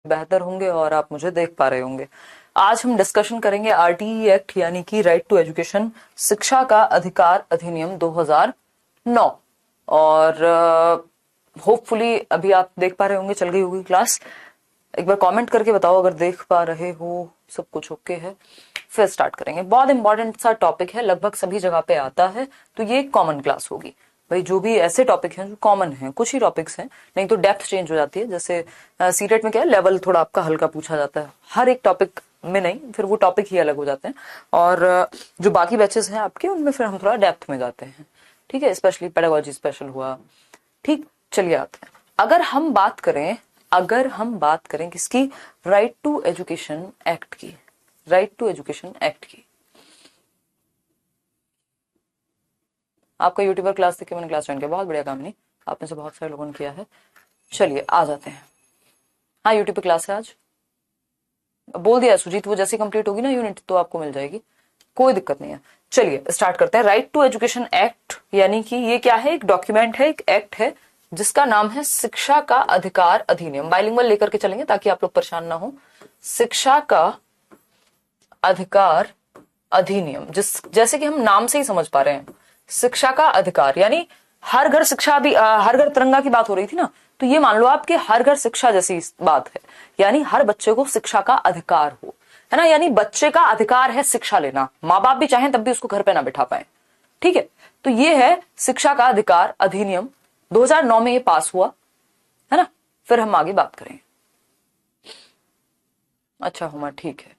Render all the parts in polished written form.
बेहतर होंगे और आप मुझे देख पा रहे होंगे। आज हम डिस्कशन करेंगे आरटीई एक्ट यानी कि राइट टू एजुकेशन, शिक्षा का अधिकार अधिनियम 2009। और होपफुली अभी आप देख पा रहे होंगे, चल गई होगी क्लास। एक बार कमेंट करके बताओ अगर देख पा रहे हो, सब कुछ ओके है। फिर स्टार्ट करेंगे। बहुत इंपॉर्टेंट सा टॉपिक है, लगभग सभी जगह पे आता है, तो ये एक कॉमन क्लास होगी भाई। जो भी ऐसे टॉपिक हैं जो कॉमन हैं, कुछ ही टॉपिक्स हैं, नहीं तो डेप्थ चेंज हो जाती है। जैसे सीटेट में क्या है, लेवल थोड़ा आपका हल्का पूछा जाता है, हर एक टॉपिक में नहीं, फिर वो टॉपिक ही अलग हो जाते हैं। और जो बाकी बैचेस हैं आपके, उनमें फिर हम थोड़ा डेप्थ में जाते हैं, ठीक है। स्पेशली पेडागोजी स्पेशल हुआ, ठीक। चलिए आते हैं। अगर हम बात करें किसकी, राइट टू एजुकेशन एक्ट की, राइट टू एजुकेशन एक्ट की। आपका यूट्यूबर क्लास देख के मैंने क्लास ज्वाइन किया, बहुत बढ़िया काम। नहीं, आप में से बहुत सारे लोगों ने किया है। चलिए आ जाते हैं। हाँ, यूट्यूब पे क्लास है आज, बोल दिया सुजीत। वो जैसे कंप्लीट होगी ना यूनिट तो आपको मिल जाएगी, कोई दिक्कत नहीं है। चलिए स्टार्ट करते हैं। राइट टू एजुकेशन एक्ट यानी कि ये क्या है, एक डॉक्यूमेंट है, एक एक्ट है जिसका नाम है शिक्षा का अधिकार अधिनियम। बाइलिंगुअल लेकर के चलेंगे ताकि आप लोग परेशान ना हो। शिक्षा का अधिकार अधिनियम, जैसे कि हम नाम से ही समझ पा रहे हैं, शिक्षा का अधिकार यानी हर घर शिक्षा। अभी हर घर तिरंगा की बात हो रही थी ना, तो ये मान लो आपके हर घर शिक्षा जैसी बात है, यानी हर बच्चे को शिक्षा का अधिकार हो, है ना। यानी बच्चे का अधिकार है शिक्षा लेना, माँ बाप भी चाहें तब भी उसको घर पे ना बिठा पाए, ठीक है। तो ये है शिक्षा का अधिकार अधिनियम, 2009 में ये पास हुआ, है ना। फिर हम आगे बात करें। अच्छा हुआ, ठीक है।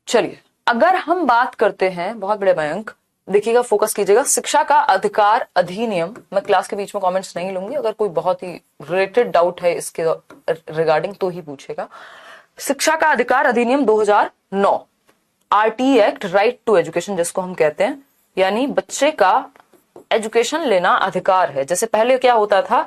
चलिए अगर हम बात करते हैं, बहुत बड़े मयंक देखिएगा, फोकस कीजिएगा। शिक्षा का अधिकार अधिनियम, मैं क्लास के बीच में कमेंट्स नहीं लूंगी, अगर कोई बहुत ही रिलेटेड डाउट है इसके रिगार्डिंग तो ही पूछेगा। शिक्षा का अधिकार अधिनियम 2009, R T act, right to education जिसको हम कहते हैं, यानी बच्चे का एजुकेशन लेना अधिकार है। जैसे पहले क्या होता था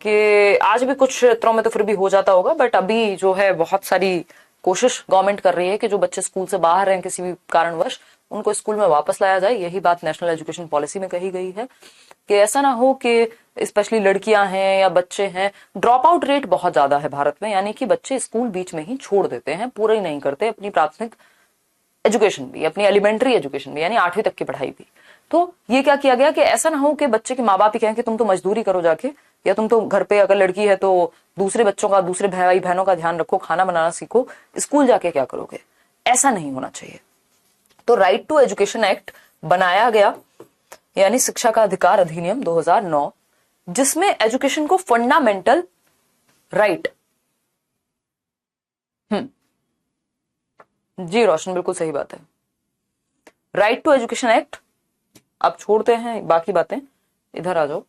कि आज भी कुछ क्षेत्रों में तो फिर भी हो जाता होगा, बट अभी जो है बहुत सारी कोशिश गवर्नमेंट कर रही है कि जो बच्चे स्कूल से बाहर हैं किसी भी कारणवश, उनको स्कूल में वापस लाया जाए। यही बात नेशनल एजुकेशन पॉलिसी में कही गई है कि ऐसा ना हो कि स्पेशली लड़कियां हैं या बच्चे हैं, ड्रॉप आउट रेट बहुत ज्यादा है भारत में, यानी कि बच्चे स्कूल बीच में ही छोड़ देते हैं, पूरा ही नहीं करते अपनी प्राथमिक एजुकेशन भी, अपनी एलिमेंट्री एजुकेशन भी, यानी 8वीं तक की पढ़ाई भी। तो ये क्या किया गया कि ऐसा ना हो कि बच्चे के माँ बाप ही कहें कि तुम तो मजदूरी करो जाके, या तुम तो घर पे अगर लड़की है तो दूसरे बच्चों का, दूसरे भाई बहनों का ध्यान रखो, खाना बनाना सीखो, स्कूल जाके क्या करोगे। ऐसा नहीं होना चाहिए। तो राइट टू एजुकेशन एक्ट बनाया गया, यानी शिक्षा का अधिकार अधिनियम 2009, जिसमें एजुकेशन को फंडामेंटल राइट। जी रोशन, बिल्कुल सही बात है। राइट टू एजुकेशन एक्ट, अब छोड़ते हैं बाकी बातें, इधर आ जाओ।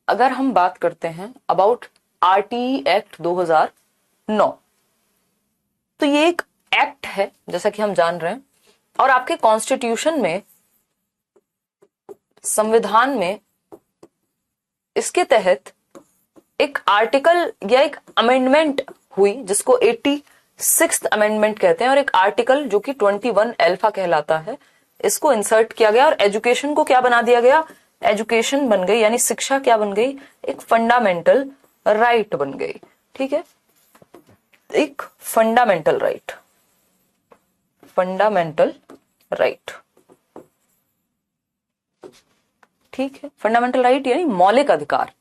अगर हम बात करते हैं अबाउट आरटीई एक्ट 2009, तो ये एक एक्ट है जैसा कि हम जान रहे हैं, और आपके कॉन्स्टिट्यूशन में, संविधान में इसके तहत एक आर्टिकल या एक अमेंडमेंट हुई जिसको 86th अमेंडमेंट कहते हैं, और एक आर्टिकल जो कि 21 अल्फा कहलाता है, इसको इंसर्ट किया गया और एजुकेशन को क्या बना दिया गया, एजुकेशन बन गई, यानी शिक्षा क्या बन गई, एक फंडामेंटल राइट बन गई, ठीक है। एक फंडामेंटल राइट, फंडामेंटल राइट, ठीक है। फंडामेंटल राइट यानी मौलिक अधिकार,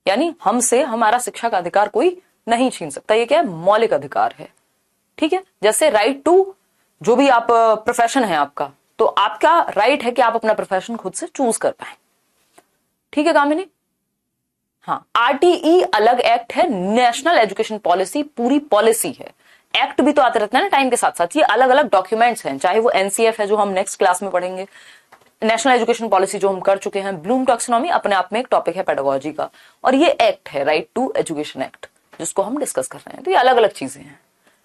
यानी हमसे हमारा शिक्षा का अधिकार कोई नहीं छीन सकता। ये क्या है, मौलिक अधिकार है, ठीक है। जैसे राइट टू, जो भी आप प्रोफेशन है आपका, तो आपका राइट है कि आप अपना प्रोफेशन खुद से चूज कर पाए, ठीक है कामिनी। हाँ, आरटीई अलग एक्ट है, नेशनल एजुकेशन पॉलिसी पूरी पॉलिसी है। एक्ट भी तो आते रहते हैं ना टाइम के साथ साथ, ये अलग अलग डॉक्यूमेंट्स हैं, चाहे वो एनसीएफ है जो हम नेक्स्ट क्लास में पढ़ेंगे, नेशनल एजुकेशन पॉलिसी जो हम कर चुके हैं, ब्लूम टैक्सोनॉमी अपने आप में एक टॉपिक है पेडागोजी का, और ये एक्ट है राइट टू एजुकेशन एक्ट जिसको हम डिस्कस कर रहे हैं। तो ये अलग अलग चीजें हैं,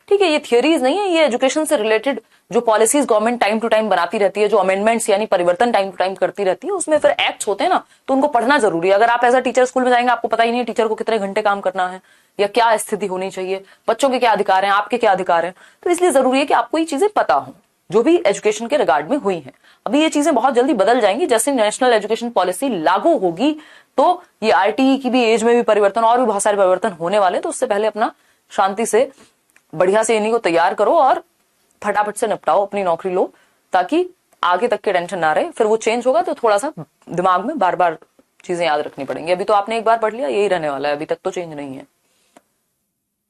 ठीक है। ये थियोरीज नहीं है, ये एजुकेशन से रिलेटेड जो policies government time to time बनाती रहती है, जो अमेंडमेंट्स यानी परिवर्तन टाइम टू टाइम करती रहती है, उसमें फिर एक्ट्स होते हैं ना, तो उनको पढ़ना जरूरी है। अगर आप एज अ टीचर स्कूल में जाएंगे, आपको पता ही नहीं टीचर को कितने घंटे काम करना है या क्या स्थिति होनी चाहिए, बच्चों के क्या अधिकार हैं, आपके क्या अधिकार हैं, तो इसलिए जरूरी है कि आपको ये चीजें पता हो। जो भी एजुकेशन के रिगार्ड में हुई हैं। अभी ये चीजें बहुत जल्दी बदल जाएंगी, जैसे नेशनल एजुकेशन पॉलिसी लागू होगी तो ये आरटीई की भी एज में भी परिवर्तन और भी बहुत सारे परिवर्तन होने वाले, तो उससे पहले अपना शांति से बढ़िया से इन्हीं को तैयार करो और फटाफट से निपटाओ, अपनी नौकरी लो, ताकि आगे तक के टेंशन ना रहे। फिर वो चेंज होगा तो थोड़ा सा दिमाग में बार बार चीजें याद रखनी पड़ेंगी। अभी तो आपने एक बार पढ़ लिया, यही रहने वाला है, अभी तक तो चेंज नहीं है।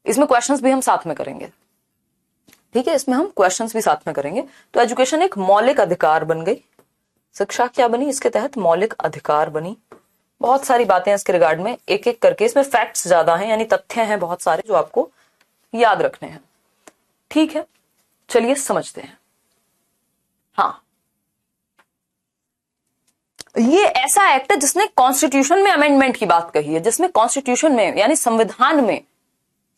इसमें क्वेश्चंस भी हम साथ में करेंगे, ठीक है, इसमें हम क्वेश्चंस भी साथ में करेंगे। तो एजुकेशन एक मौलिक अधिकार बन गई, शिक्षा क्या बनी, इसके तहत मौलिक अधिकार बनी। बहुत सारी बातें इसके रिगार्ड में एक एक करके, इसमें फैक्ट्स ज्यादा हैं, यानी तथ्य हैं बहुत सारे जो आपको याद रखने हैं, ठीक है। चलिए समझते हैं। हाँ, ये ऐसा एक्ट है जिसने कॉन्स्टिट्यूशन में अमेंडमेंट की बात कही है, जिसमें कॉन्स्टिट्यूशन में यानी संविधान में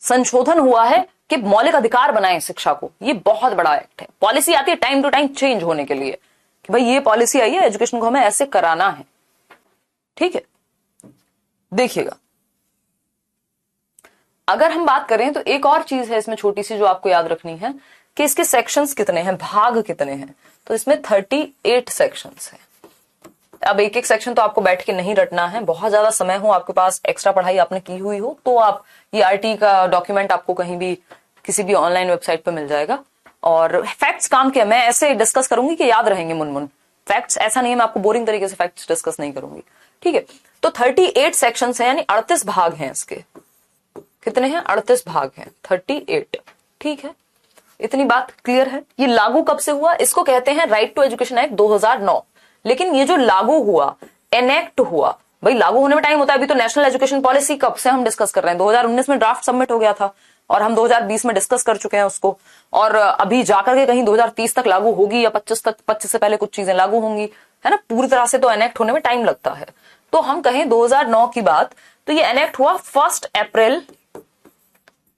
संशोधन हुआ है कि मौलिक अधिकार बनाए शिक्षा को। ये बहुत बड़ा एक्ट है। पॉलिसी आती है टाइम टू टाइम चेंज होने के लिए कि भाई ये पॉलिसी आई है, एजुकेशन को हमें ऐसे कराना है, ठीक है। देखिएगा, अगर हम बात करें तो एक और चीज है इसमें छोटी सी जो आपको याद रखनी है कि इसके सेक्शंस कितने हैं, भाग कितने हैं। तो इसमें 38 सेक्शंस हैं। अब एक एक सेक्शन तो आपको बैठ के नहीं रटना है, बहुत ज्यादा समय हो आपके पास, एक्स्ट्रा पढ़ाई आपने की हुई हो, तो आप ये आरटी का डॉक्यूमेंट आपको कहीं भी किसी भी ऑनलाइन वेबसाइट पे मिल जाएगा। और फैक्ट्स काम के मैं ऐसे डिस्कस करूंगी कि याद रहेंगे मुनमुन। फैक्ट्स ऐसा नहीं है मैं आपको बोरिंग तरीके से फैक्ट्स डिस्कस नहीं करूंगी, ठीक है। तो 38 सेक्शंस हैं, यानी 38 भाग हैं इसके। कितने हैं? 38 भाग हैं, 38, ठीक है। इतनी बात क्लियर है। ये लागू कब से हुआ? इसको कहते हैं राइट टू एजुकेशन एक्ट 2009। लेकिन ये जो लागू हुआ, एनेक्ट हुआ, भाई लागू होने में टाइम होता है। अभी तो नेशनल एजुकेशन पॉलिसी कब से हम डिस्कस कर रहे हैं, 2019 में ड्राफ्ट सबमिट हो गया था और हम 2020 में डिस्कस कर चुके हैं उसको, और अभी जाकर के कहीं 2030 तक लागू होगी या 25 से पहले कुछ चीजें लागू होंगी, है ना। पूरी तरह से तो एनेक्ट होने में टाइम लगता है। तो हम कहें 2009 की बात, तो ये एनेक्ट हुआ 1 अप्रैल,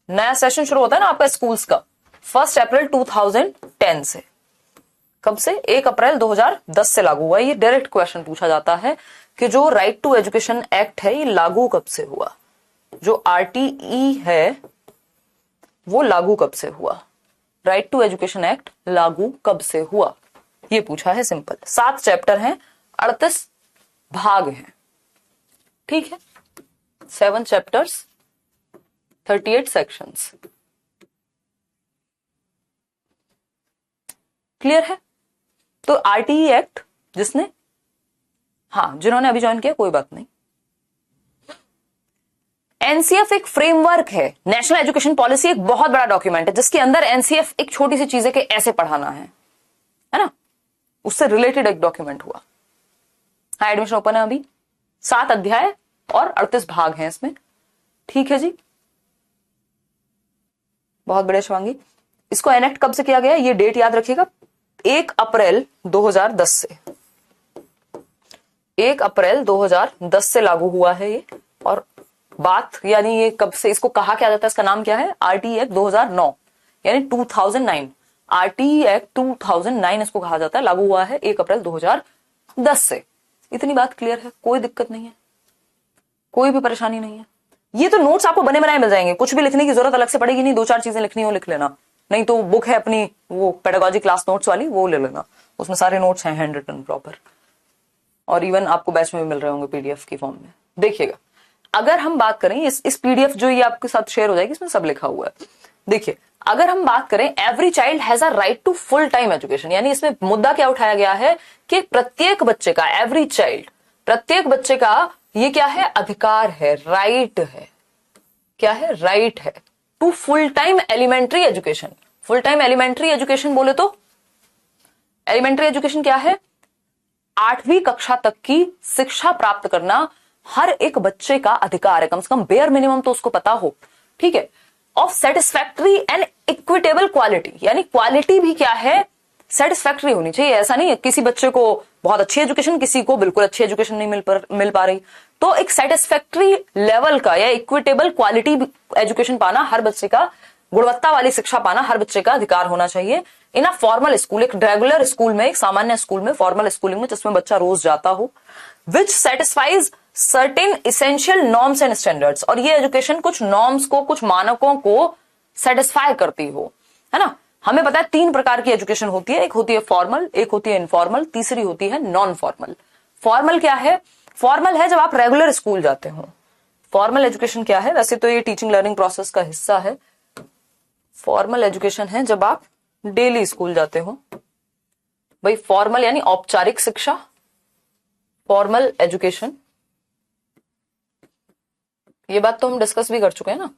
नया सेशन शुरू होता है ना आपका स्कूल्स का, 1 अप्रैल 2010 से। कब से? 1 अप्रैल 2010 से लागू हुआ। ये डायरेक्ट क्वेश्चन पूछा जाता है कि जो राइट टू एजुकेशन एक्ट है ये लागू कब से हुआ, जो आरटीई है वो लागू कब से हुआ, राइट टू एजुकेशन एक्ट लागू कब से हुआ, ये पूछा है। सिंपल, 7 चैप्टर हैं, 38 भाग हैं, ठीक है। 7 चैप्टर्स, 38 सेक्शंस, क्लियर है। तो आरटीई एक्ट जिसने, हाँ, जिन्होंने अभी ज्वाइन किया कोई बात नहीं। एनसीएफ एक फ्रेमवर्क है, नेशनल एजुकेशन पॉलिसी एक बहुत बड़ा डॉक्यूमेंट है जिसके अंदर एनसीएफ एक छोटी सी चीज है कि ऐसे पढ़ाना है ना, उससे रिलेटेड एक डॉक्यूमेंट हुआ। हाँ, एडमिशन ओपन है अभी, 7 अध्याय और 38 भाग हैं इसमें, ठीक है जी। बहुत बढ़िया शिवांगी। इसको एनेक्ट कब से किया गया, ये डेट याद रखिएगा, 1 अप्रैल 2010 से, 1 अप्रैल 2010 से लागू हुआ है ये। और बात यानी ये कब से, इसको कहा क्या जाता है, इसका नाम क्या है, आरटीई एक्ट 2009 यानी 2009, आरटीई एक्ट 2009 इसको कहा जाता है। लागू हुआ है 1 अप्रैल 2010 से। इतनी बात क्लियर है, कोई दिक्कत नहीं है, कोई भी परेशानी नहीं है। ये तो नोट्स आपको बने बनाए मिल जाएंगे, कुछ भी लिखने की जरूरत अलग से पड़ेगी नहीं। 2-4 चीजें लिखनी हो लिख लेना, नहीं तो बुक है अपनी वो पेडागोजी क्लास नोट्स वाली, वो ले लेना, उसमें सारे नोट्स हैं हैंड रिटन प्रॉपर, और इवन आपको बैच में भी मिल रहे होंगे पीडीएफ की फॉर्म में। देखिएगा, अगर हम बात करें इस पीडीएफ जो ये आपके साथ शेयर हो जाएगी, इसमें सब लिखा हुआ है। देखिए, अगर हम बात करें every child has a right to full time education, यानी इसमें मुद्दा क्या उठाया गया है कि प्रत्येक बच्चे का, एवरी चाइल्ड, प्रत्येक बच्चे का ये क्या है, अधिकार है, राइट है। क्या है? राइट है to full time elementary education. Full time elementary education बोले तो एलिमेंट्री एजुकेशन क्या है, 8वीं कक्षा तक की शिक्षा प्राप्त करना हर एक बच्चे का अधिकार है, कम से कम बेयर मिनिमम तो उसको पता हो, ठीक है। Of satisfactory and equitable quality, यानी क्वालिटी भी क्या है, सेटिस्फैक्ट्री होनी चाहिए। ऐसा नहीं है किसी बच्चे को बहुत अच्छी एजुकेशन, किसी को बिल्कुल अच्छी एजुकेशन नहीं मिल पा रही, तो एक सेटिस्फैक्ट्री लेवल का या इक्विटेबल क्वालिटी एजुकेशन पाना हर बच्चे का, गुणवत्ता वाली शिक्षा पाना हर बच्चे का अधिकार होना चाहिए। इन अ फॉर्मल स्कूल, एक रेगुलर स्कूल में, एक सामान्य स्कूल में, फॉर्मल स्कूलिंग में जिसमें बच्चा रोज जाता हो, विच satisfies certain essential norms and standards, और ये एजुकेशन कुछ नॉर्म्स को, कुछ मानकों को सेटिस्फाई करती हो, है ना। हमें पता है 3 प्रकार की एजुकेशन होती है, एक होती है फॉर्मल, एक होती है इनफॉर्मल, तीसरी होती है नॉन फॉर्मल। फॉर्मल क्या है? फॉर्मल है जब आप रेगुलर स्कूल जाते हो। फॉर्मल एजुकेशन क्या है? वैसे तो ये टीचिंग लर्निंग प्रोसेस का हिस्सा है। फॉर्मल एजुकेशन है जब आप डेली स्कूल जाते हो। भाई फॉर्मल यानी औपचारिक शिक्षा, फॉर्मल एजुकेशन, ये बात तो हम डिस्कस भी कर चुके हैं ना।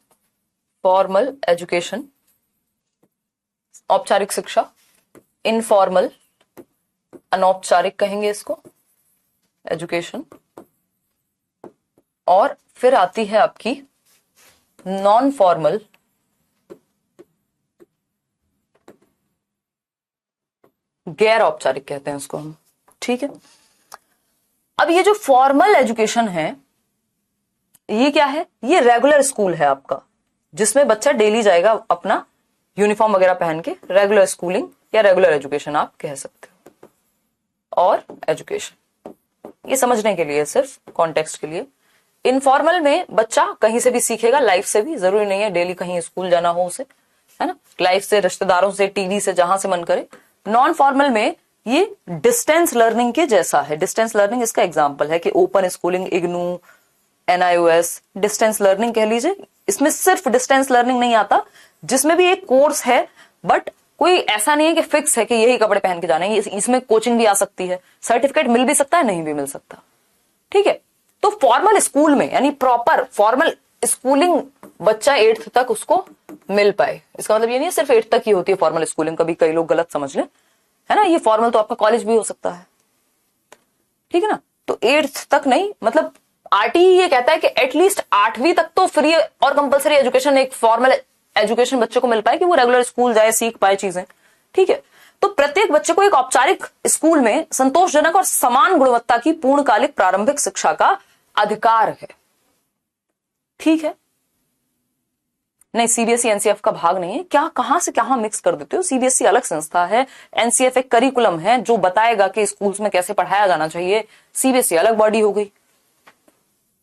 फॉर्मल एजुकेशन औपचारिक शिक्षा, इनफॉर्मल अनौपचारिक कहेंगे इसको एजुकेशन, और फिर आती है आपकी नॉन फॉर्मल गैर औपचारिक कहते हैं उसको हम, ठीक है। अब ये जो फॉर्मल एजुकेशन है ये क्या है? ये रेगुलर स्कूल है आपका, जिसमें बच्चा डेली जाएगा अपना यूनिफॉर्म वगैरह पहन के, रेगुलर स्कूलिंग या रेगुलर एजुकेशन आप कह सकते हो। और एजुकेशन ये समझने के लिए, सिर्फ कॉन्टेक्स्ट के लिए। इनफॉर्मल में बच्चा कहीं से भी सीखेगा, लाइफ से भी, जरूरी नहीं है डेली कहीं स्कूल जाना हो उसे, है ना, लाइफ से, रिश्तेदारों से, टीवी से, जहां से मन करे। नॉन फॉर्मल में ये डिस्टेंस लर्निंग के जैसा है। डिस्टेंस लर्निंग इसका एग्जाम्पल है कि open schooling, IGNOU, NIOS, distance learning कह लीजिए। इसमें सिर्फ डिस्टेंस लर्निंग नहीं आता, जिसमें भी एक कोर्स है, बट कोई ऐसा नहीं है कि फिक्स है कि यही कपड़े पहन के जाने हैं। इसमें कोचिंग भी आ सकती है, सर्टिफिकेट मिल भी सकता है, नहीं भी मिल सकता, ठीक है। तो फॉर्मल स्कूल में यानी प्रॉपर फॉर्मल स्कूलिंग बच्चा 8th तक उसको मिल पाए। इसका मतलब ये नहीं है सिर्फ 8th तक ही होती है फॉर्मल स्कूलिंग, कभी कई लोग गलत समझ लें, है ना। ये फॉर्मल तो आपका कॉलेज भी हो सकता है, ठीक है ना। तो 8th तक नहीं, मतलब RTE ये कहता है कि एटलीस्ट 8वीं तक तो फ्री और कंपलसरी एजुकेशन, एक फॉर्मल एजुकेशन बच्चे को मिल पाए कि वो रेगुलर स्कूल जाए, सीख पाए चीजें, ठीक है। तो प्रत्येक बच्चे को एक औपचारिक स्कूल में संतोषजनक और समान गुणवत्ता की पूर्णकालिक प्रारंभिक शिक्षा का अधिकार है, ठीक है। नहीं, CBSE NCF का भाग नहीं है। क्या कहां से कहां मिक्स कर देते हो? CBSE अलग संस्था है, NCF एक करिकुलम है जो बताएगा कि स्कूल्स में कैसे पढ़ाया जाना चाहिए। CBSE अलग बॉडी हो गई,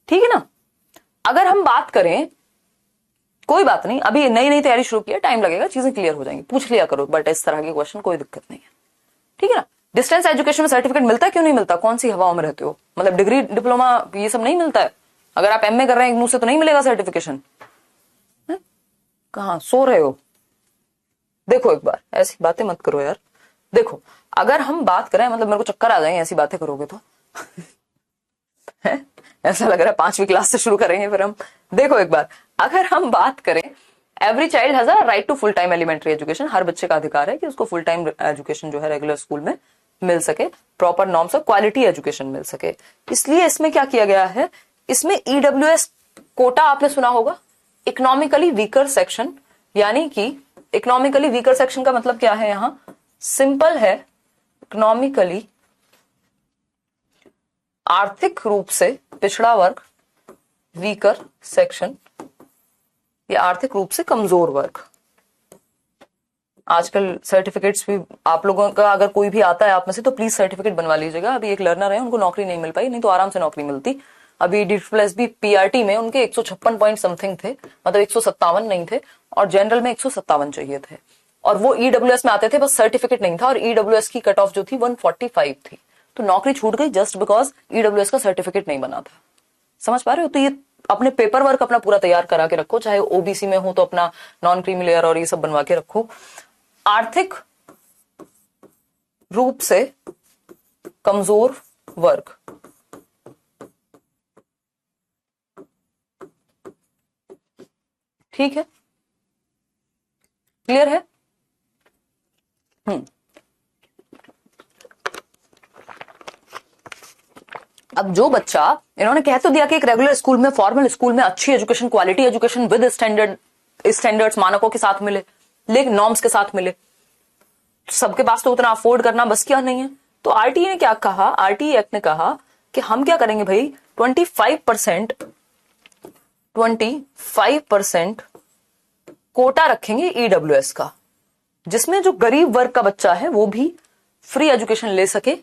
ठीक है ना। अगर हम बात करें, कोई बात नहीं, अभी नई नई तैयारी शुरू की है, टाइम लगेगा, चीजें क्लियर हो जाएंगी, पूछ लिया करो, बट इस तरह के क्वेश्चन कोई दिक्कत नहीं है, ठीक है ना। डिस्टेंस एजुकेशन में सर्टिफिकेट मिलता है, क्यों नहीं मिलता? कौन सी हवाओं में रहते हो? मतलब डिग्री, डिप्लोमा, ये सब नहीं मिलता है? अगर आप MA कर रहे हैं इग्नू से तो नहीं मिलेगा सर्टिफिकेशन? कहां सो रहे हो? देखो एक बार, ऐसी बातें मत करो यार। देखो, अगर हम बात करें, मतलब मेरे को चक्कर आ जाएंगे ऐसी बातें करोगे तो ऐसा लग रहा है 5वीं क्लास से शुरू करेंगे फिर हम। देखो एक बार, अगर हम बात करें, every child has a right to full time elementary education. हर बच्चे का अधिकार है कि उसको फुल टाइम एजुकेशन जो है रेगुलर स्कूल में मिल सके, प्रॉपर नॉर्म्स और क्वालिटी एजुकेशन मिल सके। इसलिए इसमें क्या किया गया है, इसमें EWS कोटा आपने सुना होगा, इकोनॉमिकली वीकर सेक्शन। यानी कि इकोनॉमिकली वीकर सेक्शन का मतलब क्या है? यहां सिंपल है, इकोनॉमिकली आर्थिक रूप से पिछड़ा वर्ग, वीकर सेक्शन या आर्थिक रूप से कमजोर वर्ग। आजकल सर्टिफिकेट्स भी आप लोगों का, अगर कोई भी आता है आप में से, तो प्लीज सर्टिफिकेट बनवा लीजिएगा। अभी एक लर्नर है, उनको नौकरी नहीं मिल पाई, नहीं तो आराम से नौकरी मिलती। अभी DSSB PRT में उनके 156 पॉइंट समथिंग थे, मतलब 157 नहीं थे, और जनरल में 157 चाहिए थे, और वो EWS में आते थे, बस सर्टिफिकेट नहीं था, और EWS की कट ऑफ जो थी 145 थी। तो नौकरी छूट गई जस्ट बिकॉज EWS का सर्टिफिकेट नहीं बना था। समझ पा रहे हो? तो ये अपने पेपर वर्क अपना पूरा तैयार करा के रखो, चाहे OBC में हो तो अपना नॉन क्रीमी लेयर और ये सब बनवा के रखो। आर्थिक रूप से कमजोर वर्ग, ठीक है, क्लियर है? अब जो बच्चा, इन्होंने कह तो दिया कि एक रेगुलर स्कूल में, फॉर्मल स्कूल में अच्छी education, quality education with standards, मानकों के साथ मिले, लेकिन नॉर्म्स के साथ मिले। सबके पास तो उतना अफोर्ड करना बस क्या नहीं है। तो RTE ने क्या कहा, RTE एक्ट ने कहा कि हम क्या करेंगे भाई, 25% कोटा रखेंगे EWS का, जिसमें जो गरीब वर्ग का बच्चा है वो भी फ्री एजुकेशन ले सके।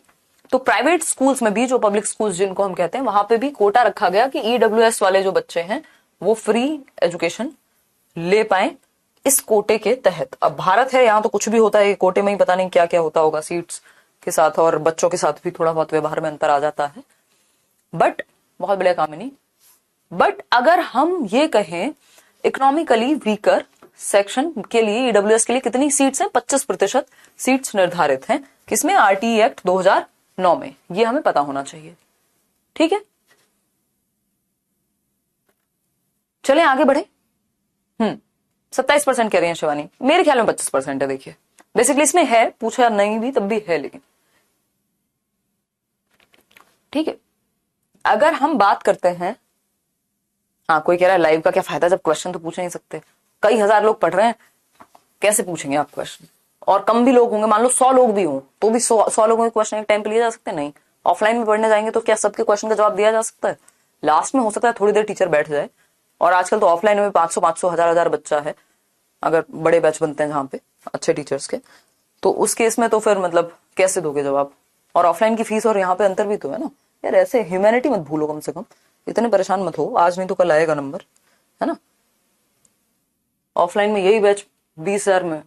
तो प्राइवेट स्कूल्स में भी, जो पब्लिक स्कूल्स जिनको हम कहते हैं, वहां पे भी कोटा रखा गया कि EWS वाले जो बच्चे हैं वो फ्री एजुकेशन ले पाए, इस कोटे के तहत। अब भारत है, यहाँ तो कुछ भी होता है, कोटे में ही पता नहीं क्या क्या होता होगा, सीट्स के साथ और बच्चों के साथ भी थोड़ा बहुत व्यवहार में अंतर आ जाता है, बट बहुत बड़ा काम है नहीं। बट अगर हम ये कहें इकोनॉमिकली वीकर सेक्शन के लिए, ईडब्ल्यूएस के लिए कितनी सीट्स हैं, 25% सीट्स निर्धारित हैं, किसमें, आरटीई एक्ट 2009 में, ये हमें पता होना चाहिए। ठीक है, चलें आगे बढ़े। 27% कह रही हैं शिवानी, मेरे ख्याल में 25% है। देखिए बेसिकली इसमें है, पूछा नहीं भी तब भी है, लेकिन ठीक है। अगर हम बात करते हैं, हाँ कोई कह रहा है लाइव का क्या फायदा जब क्वेश्चन तो पूछ नहीं सकते, कई हजार लोग पढ़ रहे हैं, कैसे पूछेंगे आप क्वेश्चन, और कम भी लोग होंगे, मान लो 100 लोग भी हों तो भी 100 लोगों के क्वेश्चन एक टाइम पे लिए जा सकते हैं? नहीं। ऑफलाइन में पढ़ने जाएंगे तो क्या सबके क्वेश्चन का जवाब दिया जा सकता है? लास्ट में हो सकता है थोड़ी देर टीचर बैठ जाए, और आजकल तो ऑफलाइन में 500 1000 बच्चा है, अगर बड़े बैच बनते हैं जहां पे अच्छे टीचर्स के, तो उस केस में तो फिर मतलब कैसे दोगे जवाब? और ऑफलाइन की फीस और यहाँ पे अंतर भी तो है ना यार, ऐसे ह्यूमैनिटी मत भूलो, कम से कम इतने परेशान मत हो, आज नहीं तो कल आएगा नंबर, है ना। ऑफलाइन में यही बैच 20,000 में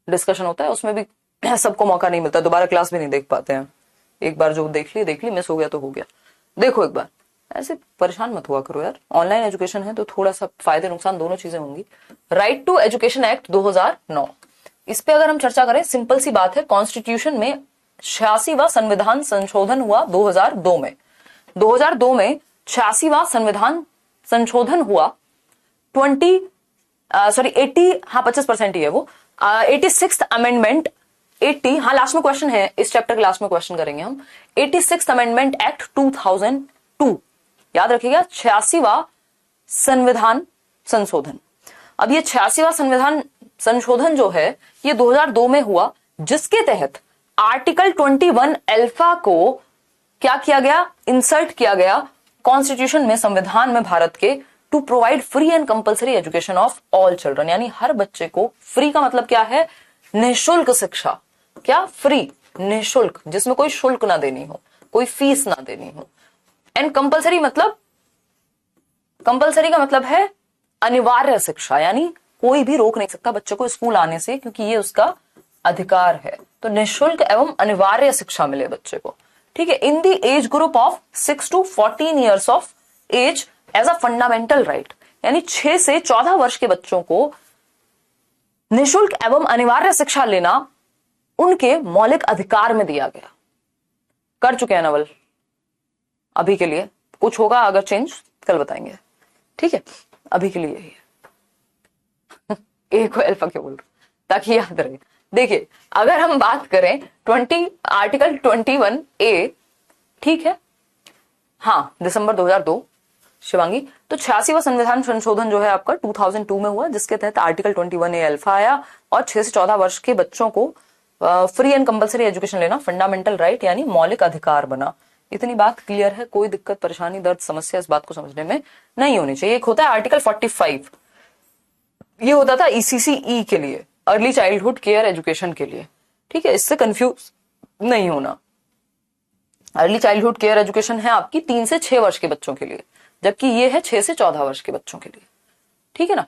डिस्कशन होता है, उसमें भी सबको मौका नहीं मिलता, दोबारा क्लास भी नहीं देख पाते हैं, एक बार जो देख ली, मिस हो गया तो हो गया, देखो एक बार, ऐसे परेशान मत हुआ करो यार। ऑनलाइन एजुकेशन है तो थोड़ा सा फायदे नुकसान दोनों चीजें होंगी। राइट टू एजुकेशन एक्ट 2009, इस पे अगर हम चर्चा करें, सिंपल सी बात है, कॉन्स्टिट्यूशन में 86वां संविधान संशोधन हुआ 2002 में। 2002 में 86वां संविधान संशोधन हुआ, 80, हाँ 25% ही है वो, 86th अमेंडमेंट, 80, हाँ लास्ट में क्वेश्चन है, इस चैप्टर के लास्ट में क्वेश्चन करेंगे हम, 86th अमेंडमेंट एक्ट 2002, याद रखिएगा, 86वां संविधान संशोधन। अब ये 86वां संविधान संशोधन जो है ये 2002 में हुआ, जिसके तहत आर्टिकल 21 अल्फा को क्या किया गया, इंसर्ट किया गया कॉन्स्टिट्यूशन में, संविधान में भारत के, to provide free and compulsory education of all children, यानी हर बच्चे को, फ्री का मतलब क्या है, निःशुल्क शिक्षा, क्या, फ्री, निःशुल्क, जिसमें कोई शुल्क ना देनी हो, कोई फीस ना देनी हो। एंड कंपल्सरी मतलब, कंपल्सरी का मतलब है अनिवार्य शिक्षा, यानी कोई भी रोक नहीं सकता बच्चे को स्कूल आने से, क्योंकि ये उसका अधिकार है। तो निःशुल्क एवं अनिवार्य शिक्षा मिले बच्चे को, ठीक है, in the age group of 6 to 14 years of age as a fundamental right, यानी 6 से 14 वर्ष के बच्चों को निःशुल्क एवं अनिवार्य शिक्षा लेना उनके मौलिक अधिकार में दिया गया। कर चुके हैं नवल, अभी के लिए, कुछ होगा अगर चेंज कल बताएंगे, ठीक है, अभी के लिए यही है। एक को अल्फा क्यों बोल रहा हूं, ताकि याद रहे। देखिए अगर हम बात करें आर्टिकल 21A, ठीक है, हाँ दिसंबर 2002 शिवांगी, तो 86वां संविधान संशोधन जो है आपका 2002 में हुआ, जिसके तहत आर्टिकल 21A अल्फा आया, और 6 से 14 वर्ष के बच्चों को फ्री एंड कंपल्सरी एजुकेशन लेना फंडामेंटल राइट, यानी मौलिक अधिकार बना। इतनी बात क्लियर है, कोई दिक्कत परेशानी दर्द समस्या इस बात को समझने में नहीं होनी चाहिए। एक होता है आर्टिकल 45, ये होता था ECCE के लिए, अर्ली चाइल्डहुड केयर एजुकेशन के लिए, ठीक है, इससे कंफ्यूज नहीं होना। अर्ली चाइल्डहुड केयर एजुकेशन है आपकी 3 से 6 वर्ष के बच्चों के लिए, जबकि ये है 6 से 14 वर्ष के बच्चों के लिए, ठीक है ना।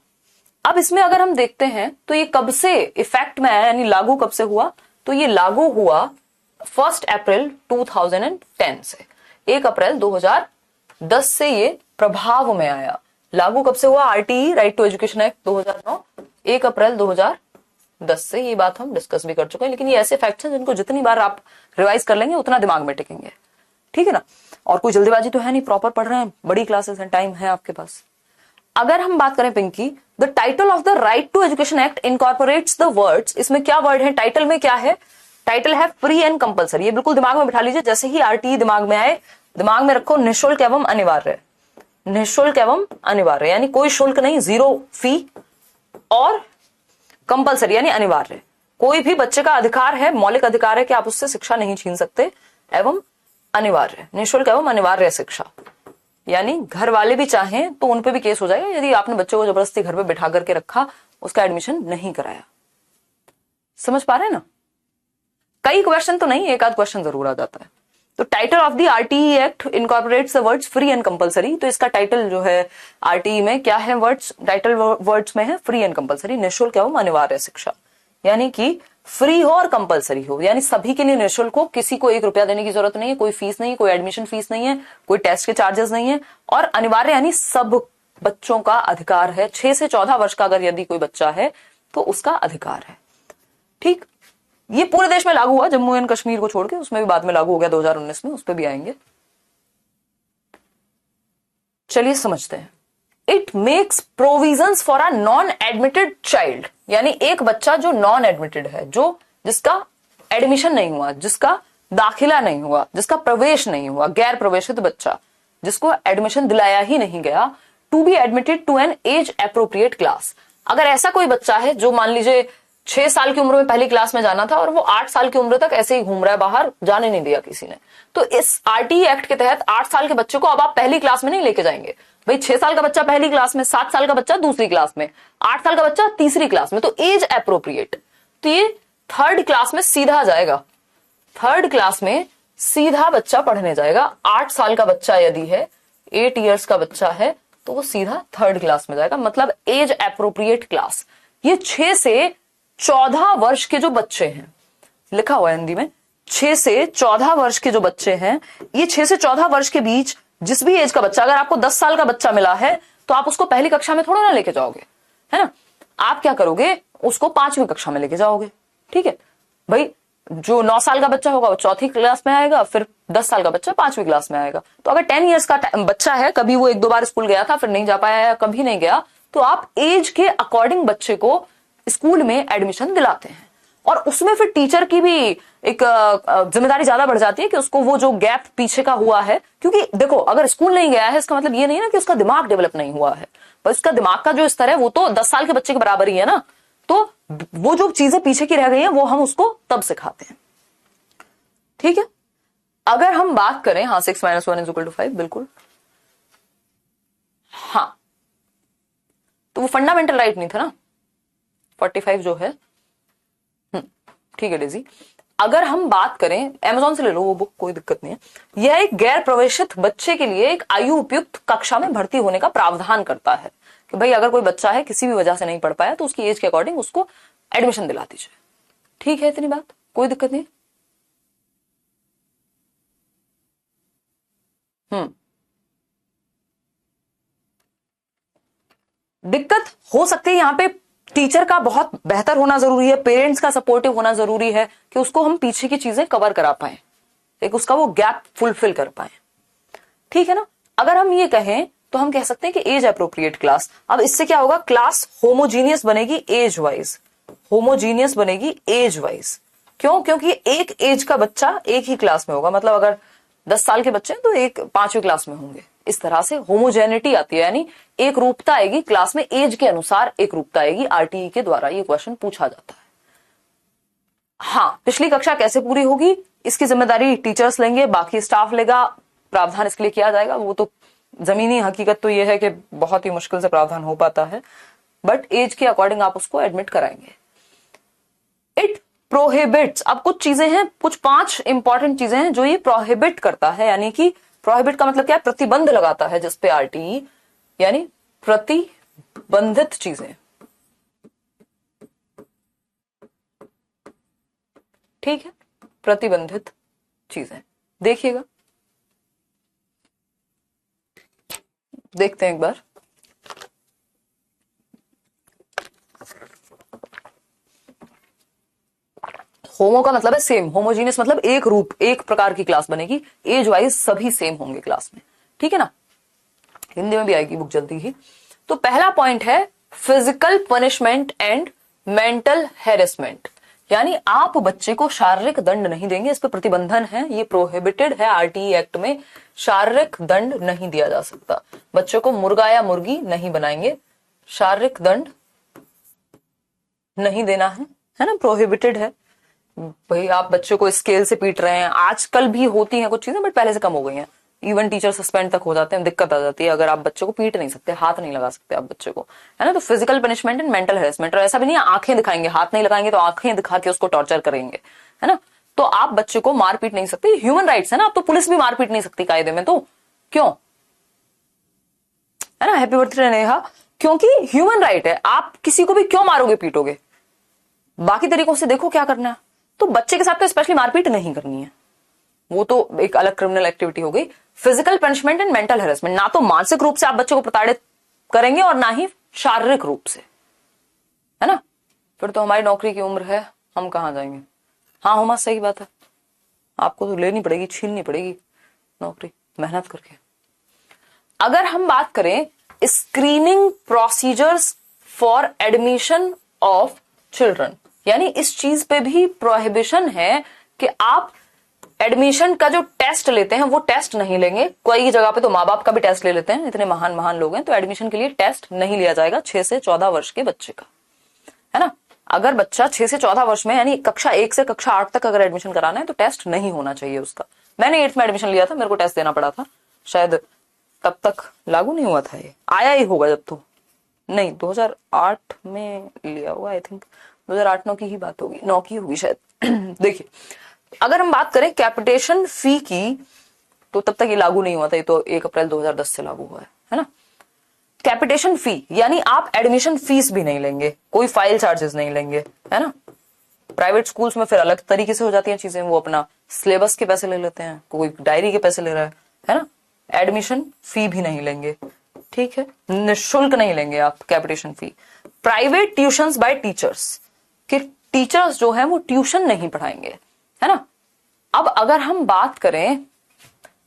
अब इसमें अगर हम देखते हैं तो ये कब से इफेक्ट में आया, यानी लागू कब से हुआ, तो ये लागू हुआ 1 अप्रैल 2010 से, 1 अप्रैल 2010 से ये प्रभाव में आया। लागू कब से हुआ, RTE right to education act 2009, 1 अप्रैल 2010 से, ये बात हम डिस्कस भी कर चुके हैं, लेकिन ये ऐसे फैक्ट्स हैं जिनको जितनी बार आप रिवाइज कर लेंगे उतना दिमाग में टिकेंगे, ठीक है ना। और कोई जल्दीबाजी तो है नहीं, प्रॉपर पढ़ रहे हैं, बड़ी क्लासेस हैं, टाइम है आपके पास। अगर हम बात करें Pinki, the title of the right to education act incorporates the words, इसमें क्या वर्ड है, टाइटल में क्या है, टाइटल है फ्री एंड कंपल्सरी। ये बिल्कुल दिमाग में बिठा लीजिए, जैसे ही आरटीई दिमाग में आए, दिमाग में रखो निःशुल्क एवं अनिवार्य, निःशुल्क एवं अनिवार्य, यानी कोई शुल्क नहीं, 0 फी, और कंपल्सरी यानी अनिवार्य, कोई भी बच्चे का अधिकार है, मौलिक अधिकार है कि आप उससे शिक्षा नहीं छीन सकते, एवं अनिवार्य, निःशुल्क एवं अनिवार्य शिक्षा, यानी घर वाले भी चाहें तो उनपे भी केस हो जाएगा यदि आपने बच्चे को जबरदस्ती घर पे बिठा करके रखा, उसका एडमिशन नहीं कराया। समझ पा रहे हैं ना। कई क्वेश्चन तो नहीं, एक आध क्वेश्चन जरूर आ जाता है। तो title of the RTE act incorporates the words free and compulsory. तो इसका टाइटल जो है आरटीई में क्या है, वर्ड्स टाइटल वर्ड्स में है फ्री एंड कंपलसरी, निःशुल्क एवं अनिवार्य शिक्षा, यानी कि फ्री हो और कंपलसरी हो, यानी सभी के लिए निःशुल्क हो, किसी को 1 रुपया देने की जरूरत नहीं है, कोई फीस नहीं, कोई एडमिशन फीस नहीं है, कोई टेस्ट के चार्जेस नहीं है, और अनिवार्य यानी सब बच्चों का अधिकार है। 6 से 14 वर्ष का अगर यदि कोई बच्चा है तो उसका अधिकार है। ठीक, ये पूरे देश में लागू हुआ, जम्मू एंड कश्मीर को छोड़ के, उसमें भी बाद में लागू हो गया 2019 में, उस पर भी आएंगे। चलिए समझते हैं। It makes provisions for a non admitted child, यानी एक बच्चा जो नॉन एडमिटेड है, जो जिसका एडमिशन नहीं हुआ, जिसका दाखिला नहीं हुआ, जिसका प्रवेश नहीं हुआ, गैर प्रवेशित बच्चा जिसको एडमिशन दिलाया ही नहीं गया, to be admitted to an age appropriate class. अगर ऐसा कोई बच्चा है जो मान लीजिए 6 साल की उम्र में पहली क्लास में जाना था और वो 8 साल की उम्र तक ऐसे ही घूम रहा है बाहर, जाने नहीं दिया किसी ने, तो इस आरटीई एक्ट के तहत 8 साल के बच्चे को अब आप पहली क्लास में नहीं लेके जाएंगे। भाई 6 साल का बच्चा पहली क्लास में, 7 साल का बच्चा दूसरी क्लास में, 8 साल का बच्चा तीसरी क्लास में, तो एज एप्रोप्रिएट, तो ये 3rd क्लास में सीधा जाएगा। 3rd क्लास में सीधा बच्चा पढ़ने जाएगा। 8 साल का बच्चा यदि है, 8 इयर्स का बच्चा है, तो वो सीधा 3rd क्लास में जाएगा, मतलब एज एप्रोप्रिएट क्लास। ये 6 से 14 वर्ष के जो बच्चे हैं, लिखा हुआ है हिंदी में, 6 से 14 वर्ष के जो बच्चे हैं, ये 6 से 14 वर्ष के बीच जिस भी एज का बच्चा, अगर आपको 10 साल का बच्चा मिला है तो आप उसको पहली कक्षा में थोड़ा ना लेके जाओगे, है ना, आप क्या करोगे, उसको 5वीं कक्षा में लेके जाओगे। ठीक है भाई, जो 9 साल का बच्चा होगा वो 4थी क्लास में आएगा, फिर 10 साल का बच्चा 5वीं क्लास में आएगा। तो अगर 10 इयर्स का बच्चा है, कभी वो 1-2 बार स्कूल गया था फिर नहीं जा पाया या कभी नहीं गया, तो आप एज के अकॉर्डिंग बच्चे को स्कूल में एडमिशन दिलाते हैं। और उसमें फिर टीचर की भी एक जिम्मेदारी ज्यादा बढ़ जाती है कि उसको वो जो गैप पीछे का हुआ है, क्योंकि देखो अगर स्कूल नहीं गया है इसका मतलब ये नहीं ना कि उसका दिमाग डेवलप नहीं हुआ है, पर उसका दिमाग का जो स्तर है वो तो 10 साल के बच्चे के बराबर ही है ना, तो वो जो चीजें पीछे की रह गई हैं वो हम उसको तब सिखाते हैं। ठीक है, अगर हम बात करें, हाँ 6 - 1 = 5, बिल्कुल हाँ, तो वो फंडामेंटल राइट नहीं था ना 45 जो है। ठीक है डेजी, अगर हम बात करें, अमेज़न से ले लो वो बुक, कोई दिक्कत नहीं है। यह एक गैर प्रवेशित बच्चे के लिए एक आयु उपयुक्त कक्षा में भर्ती होने का प्रावधान करता है कि भाई अगर कोई बच्चा है किसी भी वजह से नहीं पढ़ पाया तो उसकी एज के अकॉर्डिंग उसको एडमिशन दिला दीजिए। ठीक है, इतनी बात, कोई दिक्कत नहीं। दिक्कत हो सकती है यहाँ पे, टीचर का बहुत बेहतर होना जरूरी है, पेरेंट्स का सपोर्टिव होना जरूरी है कि उसको हम पीछे की चीजें कवर करा पाए, एक उसका वो गैप फुलफिल कर पाए। ठीक है ना, अगर हम ये कहें तो हम कह सकते हैं कि एज अप्रोप्रिएट क्लास। अब इससे क्या होगा, क्लास होमोजीनियस बनेगी एज वाइज, होमोजीनियस बनेगी एज वाइज। क्यों, क्योंकि एक एज का बच्चा एक ही क्लास में होगा, मतलब अगर 10 साल के बच्चे हैं तो एक 5वीं क्लास में होंगे। इस तरह से होमोजेनिटी आती है, यानी एक रूपता आएगी क्लास में, एज के अनुसार एक रूपता आएगी। आरटीई के द्वारा ये क्वेश्चन पूछा जाता है। हाँ, पिछली कक्षा कैसे पूरी होगी इसकी जिम्मेदारी टीचर्स लेंगे, बाकी स्टाफ लेगा, प्रावधान इसके लिए किया जाएगा। वो तो जमीनी हकीकत तो ये है कि बहुत ही मुश्किल से प्रावधान हो पाता है, बट एज के अकॉर्डिंग आप उसको एडमिट कराएंगे। इट प्रोहिबिट्स, अब कुछ चीजें हैं, कुछ 5 इंपॉर्टेंट चीजें हैं जो ये प्रोहिबिट करता है, यानी कि प्रोहिबिट का मतलब क्या है, प्रतिबंध लगाता है जिसपे आरटीई, यानी प्रतिबंधित चीजें। ठीक है, प्रतिबंधित चीजें देखिएगा, देखते हैं एक बार। होमो का मतलब है सेम, होमोजीनियस मतलब एक रूप, एक प्रकार की क्लास बनेगी, एज वाइज सभी सेम होंगे क्लास में। ठीक है ना, हिंदी में भी आएगी बुक जल्दी ही। तो पहला पॉइंट है physical punishment and mental harassment, यानी आप बच्चे को शारीरिक दंड नहीं देंगे, इस पर प्रतिबंधन है, ये प्रोहिबिटेड है आरटीई एक्ट में, शारीरिक दंड नहीं दिया जा सकता। बच्चों को मुर्गा या मुर्गी नहीं बनाएंगे, शारीरिक दंड नहीं देना है ना, प्रोहिबिटेड है। भाई आप बच्चों को स्केल से पीट रहे हैं, आजकल भी होती हैं कुछ चीजें बट पहले से कम हो गई हैं, इवन टीचर सस्पेंड तक हो जाते हैं, दिक्कत आ जाती है अगर आप बच्चे को पीट नहीं सकते, हाथ नहीं लगा सकते आप बच्चे को, है ना। तो physical punishment and mental harassment, और ऐसा भी नहीं है आंखें दिखाएंगे, हाथ नहीं लगाएंगे तो आंखें दिखा के उसको टॉर्चर करेंगे, है ना। तो आप बच्चे को मार पीट नहीं सकते, ह्यूमन राइट्स है ना, आप तो पुलिस भी मार पीट नहीं सकती कायदे में, तो क्यों, है ना। हैप्पी बर्थडे नेहा, क्योंकि ह्यूमन राइट है, आप किसी को भी क्यों मारोगे पीटोगे, बाकी तरीकों से देखो क्या करना है। तो बच्चे के साथ तो स्पेशली मारपीट नहीं करनी है, वो तो एक अलग क्रिमिनल एक्टिविटी हो गई। Physical punishment and mental harassment, ना तो मानसिक रूप से आप बच्चे को प्रताड़ित करेंगे और ना ही शारीरिक रूप से, है ना। फिर तो हमारी नौकरी की उम्र है, हम कहां जाएंगे। हाँ हुमा, सही बात है, आपको तो लेनी पड़ेगी, छीननी पड़ेगी नौकरी मेहनत करके। अगर हम बात करें screening procedures for admission of children, यानी इस चीज पे भी प्रोहिबिशन है कि आप एडमिशन का जो टेस्ट लेते हैं वो टेस्ट नहीं लेंगे। कोई जगह पे तो माँ बाप का भी टेस्ट ले लेते हैं, इतने महान महान लोग हैं, तो एडमिशन के लिए टेस्ट नहीं लिया जाएगा 6 से 14 वर्ष के बच्चे का, है ना। अगर बच्चा 6 से 14 वर्ष में, यानी कक्षा 1 से कक्षा 8 तक अगर एडमिशन कराना है तो टेस्ट नहीं होना चाहिए उसका। मैंने 8th में एडमिशन लिया था, मेरे को टेस्ट देना पड़ा था, शायद तब तक लागू नहीं हुआ था, ये आया ही होगा जब, तो नहीं 2008 में लिया हुआ, आई थिंक 2008-9 की ही बात होगी, 9 की होगी शायद। देखिए अगर हम बात करें कैपिटेशन फी की, तो तब तक ये लागू नहीं हुआ था, ये तो 1 अप्रैल 2010 से लागू हुआ है ना। कैपिटेशन फी यानी आप एडमिशन फीस भी नहीं लेंगे, कोई फाइल चार्जेस नहीं लेंगे, है ना। प्राइवेट स्कूल्स में फिर अलग तरीके से हो जाती हैं चीजें, वो अपना सिलेबस के पैसे ले लेते हैं, कोई डायरी के पैसे ले रहा है ना। एडमिशन फी भी नहीं लेंगे, ठीक है, निःशुल्क नहीं लेंगे आप capitation fee. Private tuitions bye teachers, कि टीचर्स जो है वो ट्यूशन नहीं पढ़ाएंगे, है ना। अब अगर हम बात करें,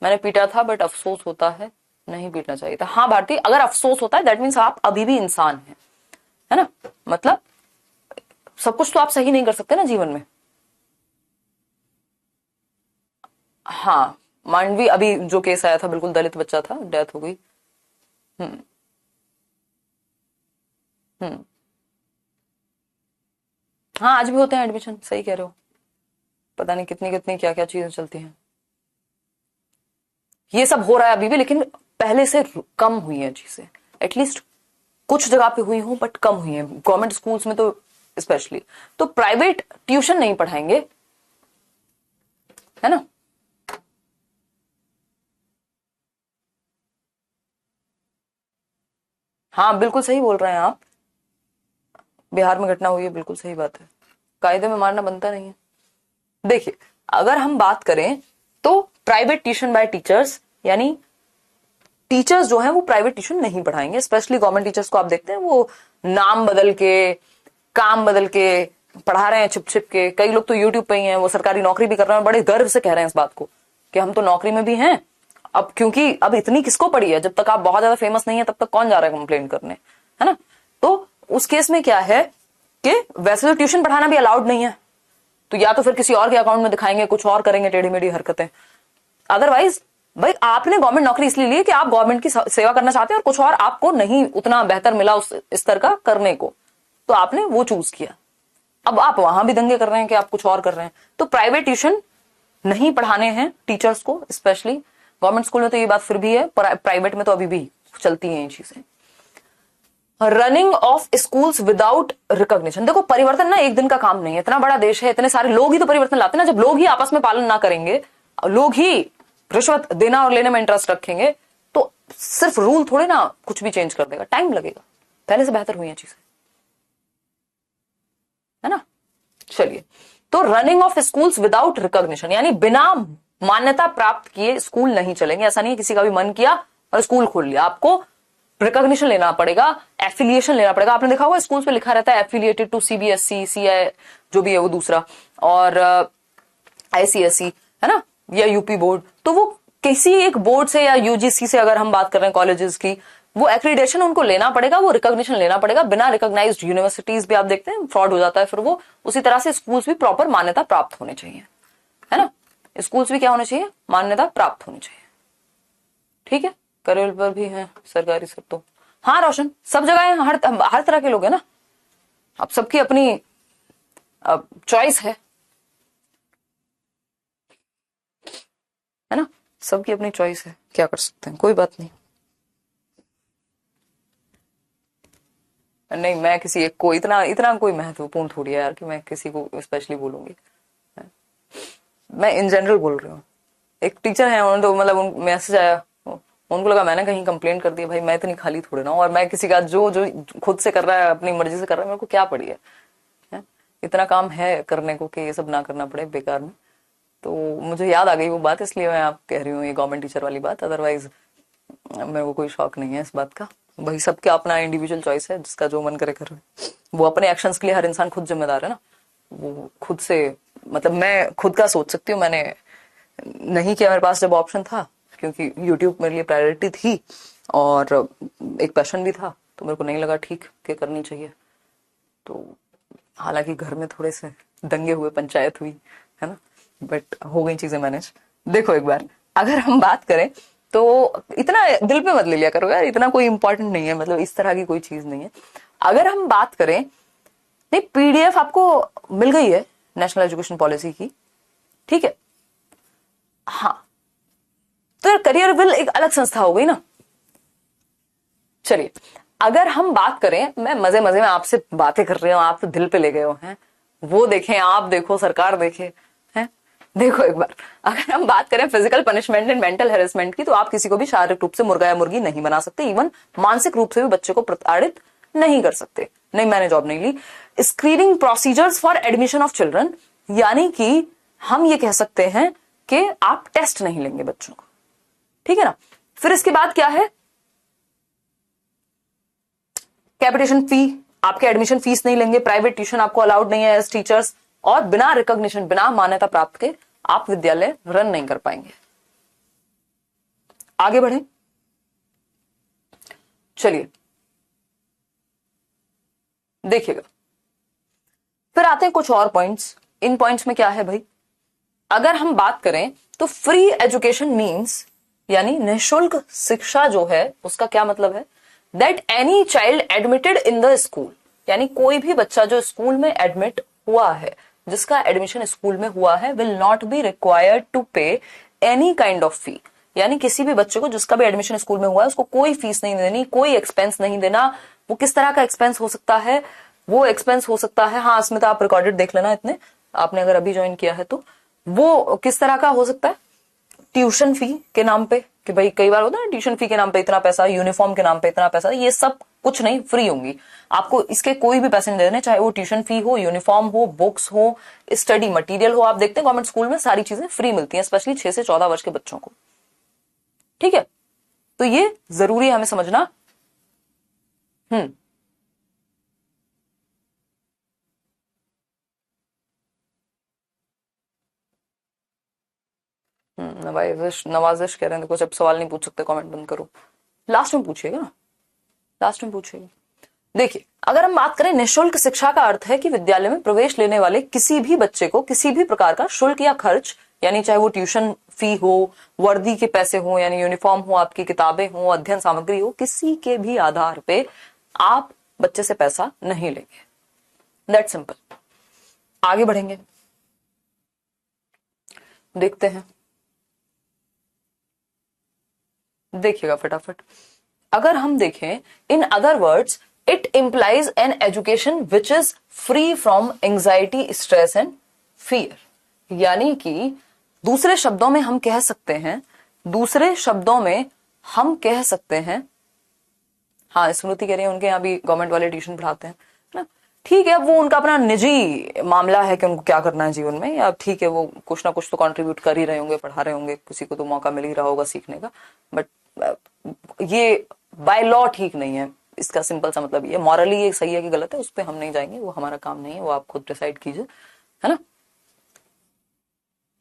मैंने पीटा था बट अफसोस होता है, नहीं पीटना चाहिए था। हाँ भारती, अगर अफसोस होता है दैट मीन्स आप अभी भी इंसान हैं, है ना। मतलब सब कुछ तो आप सही नहीं कर सकते ना जीवन में। हाँ मांडवी, अभी जो केस आया था, बिल्कुल दलित बच्चा था, डेथ हो गई। हम्म हम्म हाँ आज भी होते हैं एडमिशन, सही कह रहे हो, पता नहीं कितनी कितनी क्या क्या चीजें चलती हैं। ये सब हो रहा है अभी भी, लेकिन पहले से कम हुई है चीजें, एटलीस्ट कुछ जगह पे हुई हूं बट कम हुई है, गवर्नमेंट स्कूल्स में तो स्पेशली। तो प्राइवेट ट्यूशन नहीं पढ़ाएंगे, है ना। हाँ बिल्कुल सही बोल रहे हैं आप, बिहार में घटना हुई है, बिल्कुल सही बात है, कायदे में मारना बनता नहीं है। देखिए अगर हम बात करें तो प्राइवेट ट्यूशन बाय टीचर्स, यानी टीचर्स जो है वो प्राइवेट ट्यूशन नहीं पढ़ाएंगे, स्पेशली गवर्नमेंट टीचर्स को आप देखते हैं वो नाम बदल के, काम बदल के पढ़ा रहे हैं, छिप छिप के। कई लोग तो यूट्यूब पे ही हैं, वो सरकारी नौकरी भी कर रहे हैं, बड़े गर्व से कह रहे हैं इस बात को कि हम तो नौकरी में भी हैं। अब क्योंकि अब इतनी किसको पड़ी है, जब तक आप बहुत ज्यादा फेमस नहीं है तब तक कौन जा रहा है कंप्लेन करने, है ना। तो उस केस में क्या है कि वैसे तो ट्यूशन पढ़ाना भी अलाउड नहीं है, तो या तो फिर किसी और के अकाउंट में दिखाएंगे, कुछ और करेंगे टेढ़ी मेढ़ी हरकतें। अदरवाइज भाई आपने गवर्नमेंट नौकरी इसलिए ली कि आप गवर्नमेंट की सेवा करना चाहते हैं और कुछ और आपको नहीं उतना बेहतर मिला उस स्तर का करने को, तो आपने वो चूज किया। अब आप वहां भी दंगे कर रहे हैं कि आप कुछ और कर रहे हैं। तो प्राइवेट ट्यूशन नहीं पढ़ाने हैं टीचर्स को, स्पेशली गवर्नमेंट स्कूल में तो ये बात फिर भी है, प्राइवेट में तो अभी भी चलती है ये चीजें। Running of schools without recognition, देखो परिवर्तन ना एक दिन का काम नहीं है, इतना बड़ा देश है, इतने सारे लोग ही तो परिवर्तन लाते हैं ना। जब लोग ही आपस में पालन ना करेंगे, लोग ही रिश्वत देना और लेने में इंटरेस्ट रखेंगे, तो सिर्फ रूल थोड़े ना कुछ भी चेंज कर देगा, टाइम लगेगा। पहले से बेहतर हुई है चीजें, है ना। चलिए, तो running of schools without recognition, यानी बिना मान्यता प्राप्त किए स्कूल नहीं चलेंगे। ऐसा नहीं है किसी का भी मन किया और स्कूल खोल लिया, आपको रिकॉग्निशन लेना पड़ेगा, एफिलिएशन लेना पड़ेगा। आपने देखा होगा स्कूल्स पे लिखा रहता है एफिलिएटेड टू सीबीएसई, सीआई जो भी है वो दूसरा, और आईसीएसई, है ना, या यूपी बोर्ड। तो वो किसी एक बोर्ड से या यूजीसी से, अगर हम बात कर रहे हैं कॉलेजेस की, वो एक्रीडेशन उनको लेना पड़ेगा, वो रिकॉग्निशन लेना पड़ेगा। बिना रिकॉग्नाइज्ड यूनिवर्सिटीज भी आप देखते हैं फ्रॉड हो जाता है फिर वो। उसी तरह से स्कूल्स भी प्रॉपर मान्यता प्राप्त होने चाहिए, है ना। स्कूल्स भी क्या होने चाहिए, मान्यता प्राप्त होनी चाहिए, ठीक है। करेल पर भी है सरकारी सब तो, हाँ रोशन, सब जगह है, हर तरह के लोग हैं ना। अब सबकी अपनी चॉइस है ना, सबकी अपनी चॉइस है, क्या कर सकते हैं, कोई बात नहीं। नहीं मैं किसी एक को इतना इतना कोई महत्वपूर्ण थोड़ी है यार कि मैं किसी को स्पेशली बोलूंगी। मैं इन जनरल बोल रही हूँ। एक टीचर है, उन्होंने तो मतलब मैसेज आया, उनको लगा मैंने कहीं कंप्लेंट कर दिया। भाई मैं इतनी खाली थोड़ी ना हूं, और मैं किसी का जो जो खुद से कर रहा है अपनी मर्जी से कर रहा है, मेरे को क्या पड़ी है? इतना काम है करने को कि ये सब ना करना पड़े बेकार में। तो मुझे याद आ गई वो बात, इसलिए मैं आप कह रही हूँ ये गवर्नमेंट टीचर वाली बात। अदरवाइज मेरे को कोई शौक नहीं है इस बात का। भाई सबका अपना इंडिविजुअल चॉइस है, जिसका जो मन करे करे। वो अपने एक्शंस के लिए हर इंसान खुद जिम्मेदार है ना। वो खुद से, मतलब मैं खुद का सोच सकती हूँ। मैंने नहीं किया मेरे पास जब ऑप्शन था, क्योंकि यूट्यूब मेरे लिए प्रायोरिटी थी और एक पैशन भी था, तो मेरे को नहीं लगा ठीक कि करनी चाहिए। तो हालांकि घर में थोड़े से दंगे हुए, पंचायत हुई है ना, बट हो गई चीजें मैनेज। देखो एक बार अगर हम बात करें तो इतना दिल पे मत ले लिया करो यार, इतना कोई इंपॉर्टेंट नहीं है, मतलब इस तरह की कोई चीज नहीं है। अगर हम बात करें, नहीं पीडीएफ आपको मिल गई है नेशनल एजुकेशन पॉलिसी की, ठीक है। हाँ, तो करियर विल एक अलग संस्था हो गई ना। चलिए अगर हम बात करें, मैं मजे मजे में आपसे बातें कर रही हूँ, आप तो दिल पे ले गए हो हैं, वो देखें, आप देखो, सरकार देखे हैं। देखो एक बार अगर हम बात करें physical punishment and mental harassment की, तो आप किसी को भी शारीरिक रूप से मुर्गा या मुर्गी नहीं बना सकते, इवन मानसिक रूप से भी बच्चे को प्रताड़ित नहीं कर सकते। नहीं, मैंने जॉब नहीं ली। Screening procedures for admission of children, यानी कि हम ये कह सकते हैं कि आप टेस्ट नहीं लेंगे बच्चों को, ठीक है ना। फिर इसके बाद क्या है, कैपिटेशन फी, आपके एडमिशन फीस नहीं लेंगे, प्राइवेट ट्यूशन आपको अलाउड नहीं है एज टीचर्स, और बिना रिकॉग्निशन, बिना मान्यता प्राप्त के आप विद्यालय रन नहीं कर पाएंगे। आगे बढ़े, चलिए देखिएगा। फिर आते हैं कुछ और पॉइंट्स। इन पॉइंट्स में क्या है भाई, अगर हम बात करें तो फ्री एजुकेशन मीन्स, यानी निःशुल्क शिक्षा जो है उसका क्या मतलब है, that any child admitted in the school, यानी कोई भी बच्चा जो स्कूल में एडमिट हुआ है, जिसका एडमिशन स्कूल में हुआ है, will not be required to pay any kind of fee, यानी किसी भी बच्चे को जिसका भी एडमिशन स्कूल में हुआ है उसको कोई फीस नहीं देनी, कोई एक्सपेंस नहीं देना। वो किस तरह का एक्सपेंस हो सकता है, वो एक्सपेंस हो सकता है, हाँ स्मिता आप रिकॉर्डेड देख लेना इतने, आपने अगर अभी ज्वाइन किया है तो, वो किस तरह का हो सकता है, ट्यूशन फी के नाम पे, कि भाई कई बार होता है ट्यूशन फी के नाम पे इतना पैसा, यूनिफॉर्म के नाम पे इतना पैसा, ये सब कुछ नहीं, फ्री होंगी। आपको इसके कोई भी पैसे नहीं देने, चाहे वो ट्यूशन फी हो, यूनिफॉर्म हो, बुक्स हो, स्टडी मटेरियल हो। आप देखते हैं गवर्नमेंट स्कूल में सारी चीजें फ्री मिलती हैं, स्पेशली 6 से 14 वर्ष के बच्चों को, ठीक है। तो ये जरूरी है हमें समझना। नवाजिश कह रहे हैं कुछ, अब सवाल नहीं पूछ सकते, कमेंट बंद करो, लास्ट में पूछिएगा ना, लास्ट में पूछिएगा। देखिए अगर हम बात करें निःशुल्क शिक्षा का अर्थ है कि विद्यालय में प्रवेश लेने वाले किसी भी बच्चे को किसी भी प्रकार का शुल्क या खर्च, यानी चाहे वो ट्यूशन फी हो, वर्दी के पैसे हो, यानी यूनिफॉर्म हो, आपकी किताबें हो, अध्ययन सामग्री हो, किसी के भी आधार पे आप बच्चे से पैसा नहीं लेंगे। That simple. आगे बढ़ेंगे, देखते हैं, देखिएगा फटाफट। अगर हम देखें, in other words it implies an education which is free from anxiety, stress and fear, यानी कि दूसरे शब्दों में हम कह सकते हैं, दूसरे शब्दों में हम कह सकते हैं, हाँ स्मृति कह रही है उनके यहाँ भी गवर्नमेंट वाले ट्यूशन पढ़ाते हैं ना, ठीक है, अब वो उनका अपना निजी मामला है कि उनको क्या करना है जीवन में, या ठीक है वो कुछ ना कुछ तो कंट्रीब्यूट कर ही रहे होंगे, पढ़ा रहे होंगे, किसी को तो मौका मिल ही रहा होगा सीखने का, बट ये बाय लॉ ठीक नहीं है। इसका सिंपल सा मतलब ये, मॉरली ये सही है कि गलत है उस पर हम नहीं जाएंगे, वो हमारा काम नहीं है, वो आप खुद डिसाइड कीजिए, है ना।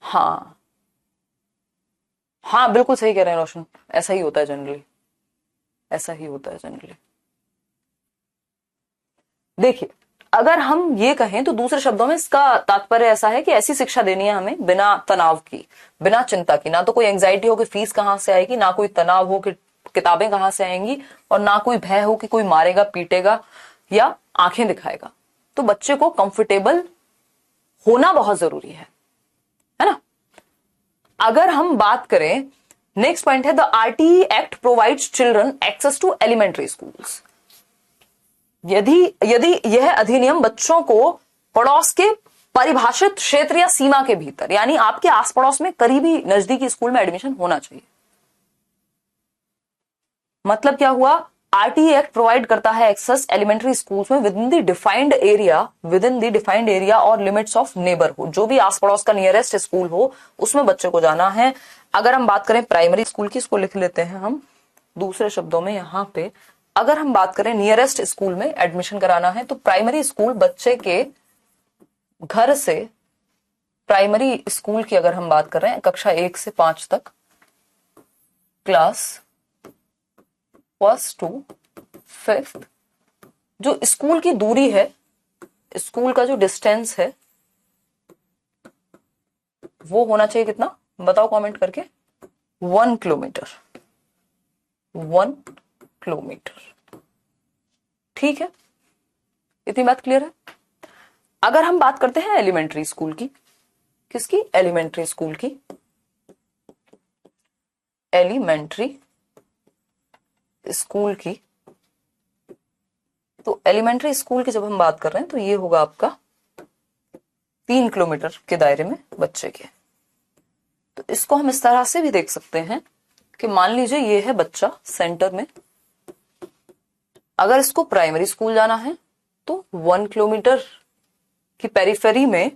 हाँ हाँ बिल्कुल सही कह रहे हैं रोशन, ऐसा ही होता है जनरली, ऐसा ही होता है जनरली। देखिए अगर हम ये कहें तो दूसरे शब्दों में इसका तात्पर्य ऐसा है कि ऐसी शिक्षा देनी है हमें बिना तनाव की, बिना चिंता की, ना तो कोई एंजाइटी हो कि फीस कहां से आएगी, ना कोई तनाव हो कि किताबें कहां से आएंगी, और ना कोई भय हो कि कोई मारेगा पीटेगा या आंखें दिखाएगा। तो बच्चे को कंफर्टेबल होना बहुत जरूरी है ना। अगर हम बात करें, नेक्स्ट पॉइंट है the RTE act provides children access to elementary schools, यदि यदि यह अधिनियम बच्चों को पड़ोस के परिभाषित क्षेत्र या सीमा के भीतर, यानी आपके आस पड़ोस में करीबी नजदीकी स्कूल में एडमिशन होना चाहिए। मतलब क्या हुआ, आरटीई एक्ट प्रोवाइड करता है एक्सेस एलिमेंट्री स्कूल्स में with in the defined area और लिमिट्स ऑफ नेबरहुड। जो भी आस पड़ोस का नियरेस्ट स्कूल हो उसमें बच्चे को जाना है। अगर हम बात करें प्राइमरी स्कूल की, इसको लिख लेते हैं हम दूसरे शब्दों में यहां पे, अगर हम बात करें नियरेस्ट स्कूल में एडमिशन कराना है तो प्राइमरी स्कूल बच्चे के घर से, प्राइमरी स्कूल की अगर हम बात कर रहे हैं कक्षा 1 से 5 तक, क्लास 1 to 5, जो स्कूल की दूरी है, स्कूल का जो डिस्टेंस है वो होना चाहिए कितना, बताओ कमेंट करके, 1 किलोमीटर। 1 किलोमीटर, ठीक है, इतनी बात क्लियर है। अगर हम बात करते हैं एलिमेंट्री स्कूल की, किसकी, एलिमेंट्री स्कूल की, एलिमेंट्री स्कूल की, तो एलिमेंट्री स्कूल की जब हम बात कर रहे हैं तो ये होगा आपका 3 किलोमीटर के दायरे में बच्चे के। तो इसको हम इस तरह से भी देख सकते हैं कि मान लीजिए ये है बच्चा सेंटर में, अगर इसको प्राइमरी स्कूल जाना है तो 1 किलोमीटर की पेरिफेरी में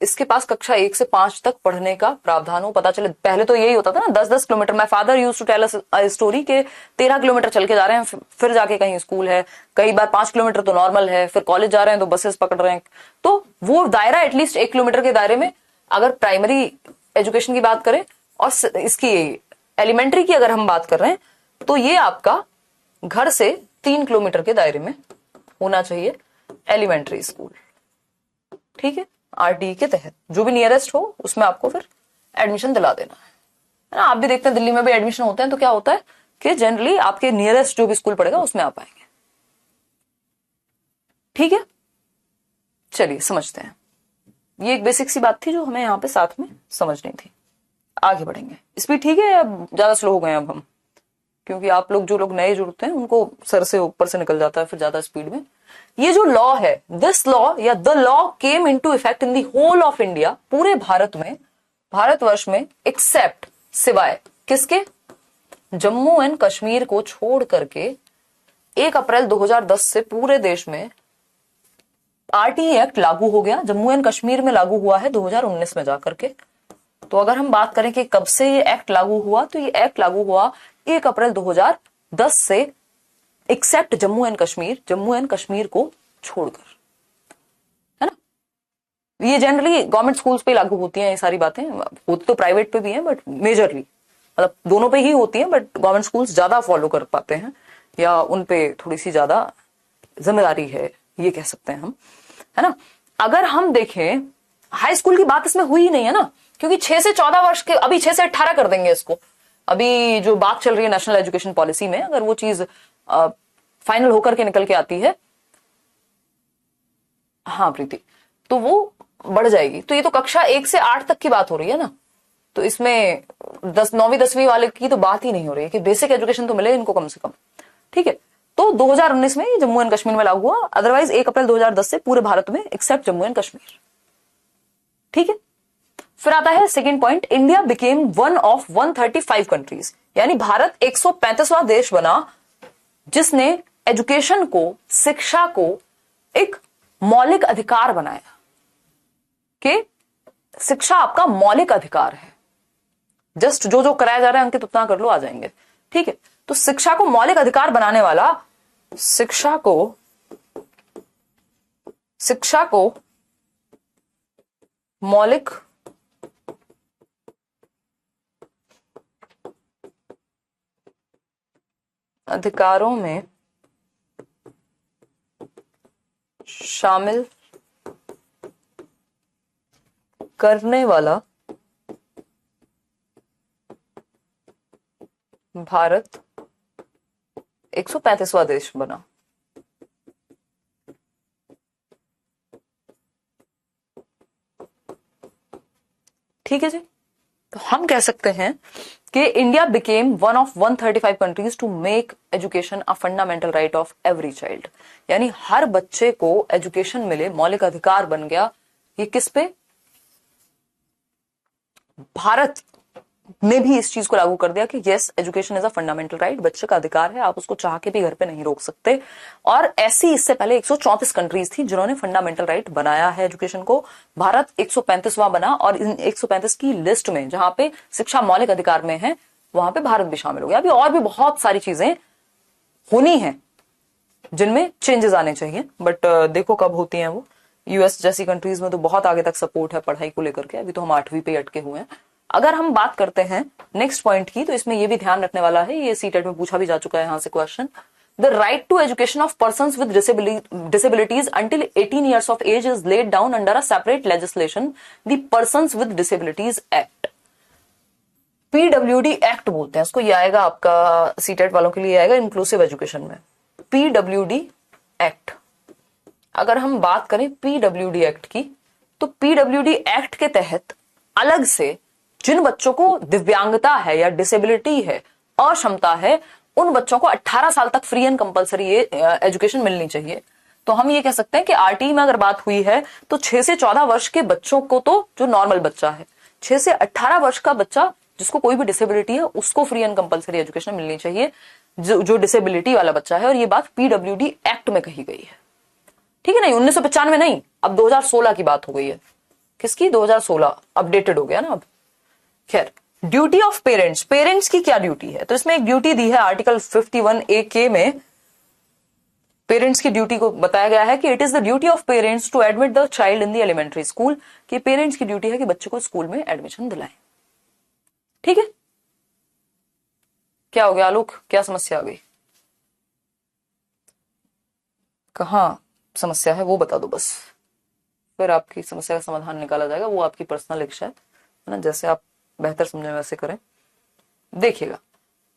इसके पास कक्षा 1 से 5 तक पढ़ने का प्रावधान हो। पता चले पहले तो यही होता था ना, 10-10 kilometre. My father used to tell a story के 13 किलोमीटर चल के जा रहे हैं, फिर जाके कहीं स्कूल है, कई बार 5 किलोमीटर तो नॉर्मल है, फिर कॉलेज जा रहे हैं तो बसेस पकड़ रहे हैं। तो वो दायरा एटलीस्ट 1 किलोमीटर के दायरे में, अगर प्राइमरी एजुकेशन की बात करें और इसकी एलिमेंट्री की अगर हम बात कर रहे हैं तो ये आपका घर से 3 किलोमीटर के दायरे में होना चाहिए एलिमेंट्री स्कूल, ठीक है। आरटीई के तहत जो भी नियरेस्ट हो उसमें आपको फिर एडमिशन दिला देना है ना। आप भी देखते हैं दिल्ली में भी एडमिशन होते हैं तो क्या होता है कि जनरली आपके नियरेस्ट जो भी स्कूल पड़ेगा उसमें आप आएंगे, ठीक है। चलिए समझते हैं, ये एक बेसिक सी बात थी जो हमें यहाँ पे साथ में समझनी थी। आगे बढ़ेंगे। स्पीड ठीक है, अब ज्यादा स्लो हो गए अब हम, क्योंकि आप लोग जो लोग नए जुड़ते हैं उनको सर से ऊपर से निकल जाता है फिर ज्यादा स्पीड में। ये जो लॉ है, दिस लॉ या the law came into effect in the whole of India, पूरे भारत में, भारतवर्ष में, एक्सेप्ट, सिवाय किसके, जम्मू एंड कश्मीर को छोड़ करके 1 अप्रैल 2010 से पूरे देश में आरटीई एक्ट लागू हो गया। जम्मू एंड कश्मीर में लागू हुआ है 2019 में जाकर के। तो अगर हम बात करें कि कब से ये एक्ट लागू हुआ, तो ये एक्ट लागू हुआ 1 अप्रैल 2010 से, एक्सेप्ट जम्मू एंड कश्मीर को छोड़कर, है ना। ये जनरली गवर्नमेंट स्कूल्स पे लागू होती हैं ये सारी बातें, होती तो प्राइवेट पे भी हैं बट मेजरली, मतलब दोनों पे ही होती हैं, बट गवर्नमेंट स्कूल्स ज्यादा फॉलो कर पाते हैं या उन पे थोड़ी सी ज्यादा जिम्मेदारी है, ये कह सकते हैं हम, है ना। अगर हम देखें हाई स्कूल की बात इसमें हुई ही नहीं है ना, क्योंकि 6 से 14 वर्ष के, अभी 6 से 18 कर देंगे इसको। अभी जो बात चल रही है नेशनल एजुकेशन पॉलिसी में, अगर वो चीज फाइनल होकर के निकल के आती है, हाँ प्रीति, तो वो बढ़ जाएगी। तो ये तो कक्षा 1 से 8 तक की बात हो रही है ना, तो इसमें 9वीं 10वीं वाले की तो बात ही नहीं हो रही है कि बेसिक एजुकेशन तो मिले इनको कम से कम, ठीक है। तो 2019 में जम्मू एंड कश्मीर में लागू हुआ, अदरवाइज 1 अप्रैल 2010 से पूरे भारत में एक्सेप्ट जम्मू एंड कश्मीर, ठीक है। फिर आता है second point, India became one of 135 countries, यानी भारत 135वां देश बना जिसने एजुकेशन को, शिक्षा को एक मौलिक अधिकार बनाया कि शिक्षा आपका मौलिक अधिकार है। जस्ट जो जो कराया जा रहा है अंकित उतना कर लो, आ जाएंगे, ठीक है। तो शिक्षा को मौलिक अधिकार बनाने वाला, शिक्षा को मौलिक अधिकारों में शामिल करने वाला भारत 135वां देश बना। ठीक है जी, तो हम कह सकते हैं कि India became one of 135 countries to make education a fundamental right of every child, यानी हर बच्चे को एजुकेशन मिले, मौलिक अधिकार बन गया ये किस पे? भारत ने भी इस चीज को लागू कर दिया कि yes, education is a fundamental right, बच्चे का अधिकार है, आप उसको चाह के भी घर पे नहीं रोक सकते। और ऐसी इससे पहले 134 कंट्रीज थी जिन्होंने फंडामेंटल राइट बनाया है एजुकेशन को। भारत 135वां बना, और इन 135 की लिस्ट में जहां पे शिक्षा मौलिक अधिकार में है वहां पे भारत भी शामिल हो गया। अभी और भी बहुत सारी चीजें होनी है जिनमें चेंजेस आने चाहिए, बट देखो कब होती हैं वो। यूएस जैसी कंट्रीज में तो बहुत आगे तक सपोर्ट है पढ़ाई को लेकर के, अभी तो हम 8वीं पे अटके हुए हैं। अगर हम बात करते हैं नेक्स्ट पॉइंट की, तो इसमें ये भी ध्यान रखने वाला है, ये सीटेट में पूछा भी जा चुका है यहां से question. The right to education of persons with disabilities until 18 years of age is laid down under a separate legislation, the Persons with Disabilities Act। PWD act बोलते हैं इसको, ये आएगा आपका सीटेट वालों के लिए आएगा इंक्लूसिव एजुकेशन में, पीडब्ल्यूडी एक्ट। अगर हम बात करें पीडब्ल्यूडी एक्ट की, तो पीडब्ल्यूडी एक्ट के तहत अलग से जिन बच्चों को दिव्यांगता है या डिसेबिलिटी है, अक्षमता है, उन बच्चों को 18 साल तक फ्री एंड कंपलसरी एजुकेशन मिलनी चाहिए। तो हम ये कह सकते हैं कि आरटीई में अगर बात हुई है तो 6 से 14 वर्ष के बच्चों को, तो जो नॉर्मल बच्चा है, 6 से 18 वर्ष का बच्चा जिसको कोई भी डिसेबिलिटी है उसको फ्री एंड कंपलसरी एजुकेशन मिलनी चाहिए, जो डिसेबिलिटी वाला बच्चा है। और ये बात पीडब्ल्यूडी एक्ट में कही गई है, ठीक है। नहीं 1995 नहीं, अब 2016 की बात हो गई है। किसकी? 2016 अपडेटेड हो गया ना अब। खैर, ड्यूटी ऑफ पेरेंट्स, पेरेंट्स की क्या ड्यूटी है? तो इसमें एक ड्यूटी दी है आर्टिकल 51A में, पेरेंट्स की ड्यूटी को बताया गया है कि it is the duty of parents to admit the child in the elementary school, कि पेरेंट्स की ड्यूटी है कि बच्चे को स्कूल में एडमिशन दिलाएं। ठीक है, क्या हो गया आलोक, क्या समस्या आ गई? कहां समस्या है वो बता दो बस, फिर आपकी समस्या का समाधान निकाला जाएगा। वो आपकी पर्सनल इच्छा है ना, जैसे आप बेहतर समझे वैसे करें। देखिएगा,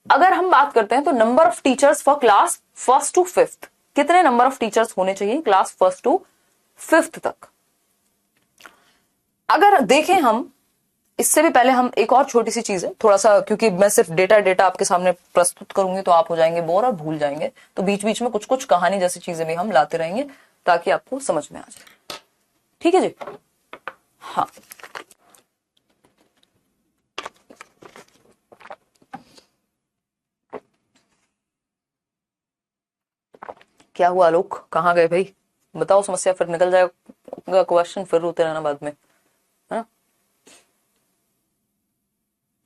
अगर हम बात करते हैं तो number of teachers for class 1st to 5th, कितने नंबर ऑफ टीचर्स होने चाहिए क्लास 1st to 5th तक? अगर देखें हम, इससे भी पहले हम एक और छोटी सी चीज है, थोड़ा सा, क्योंकि मैं सिर्फ डेटा आपके सामने प्रस्तुत करूंगी तो आप हो जाएंगे बोर और भूल जाएंगे, तो बीच बीच में कुछ कुछ कहानी जैसी चीजें भी हम लाते रहेंगे ताकि आपको समझ में आ जाए। ठीक है जी, हाँ। क्या हुआ आलोक, कहाँ गए भाई? बताओ समस्या, फिर निकल जाएगा क्वेश्चन, फिर रोते रहना बाद में, है ना।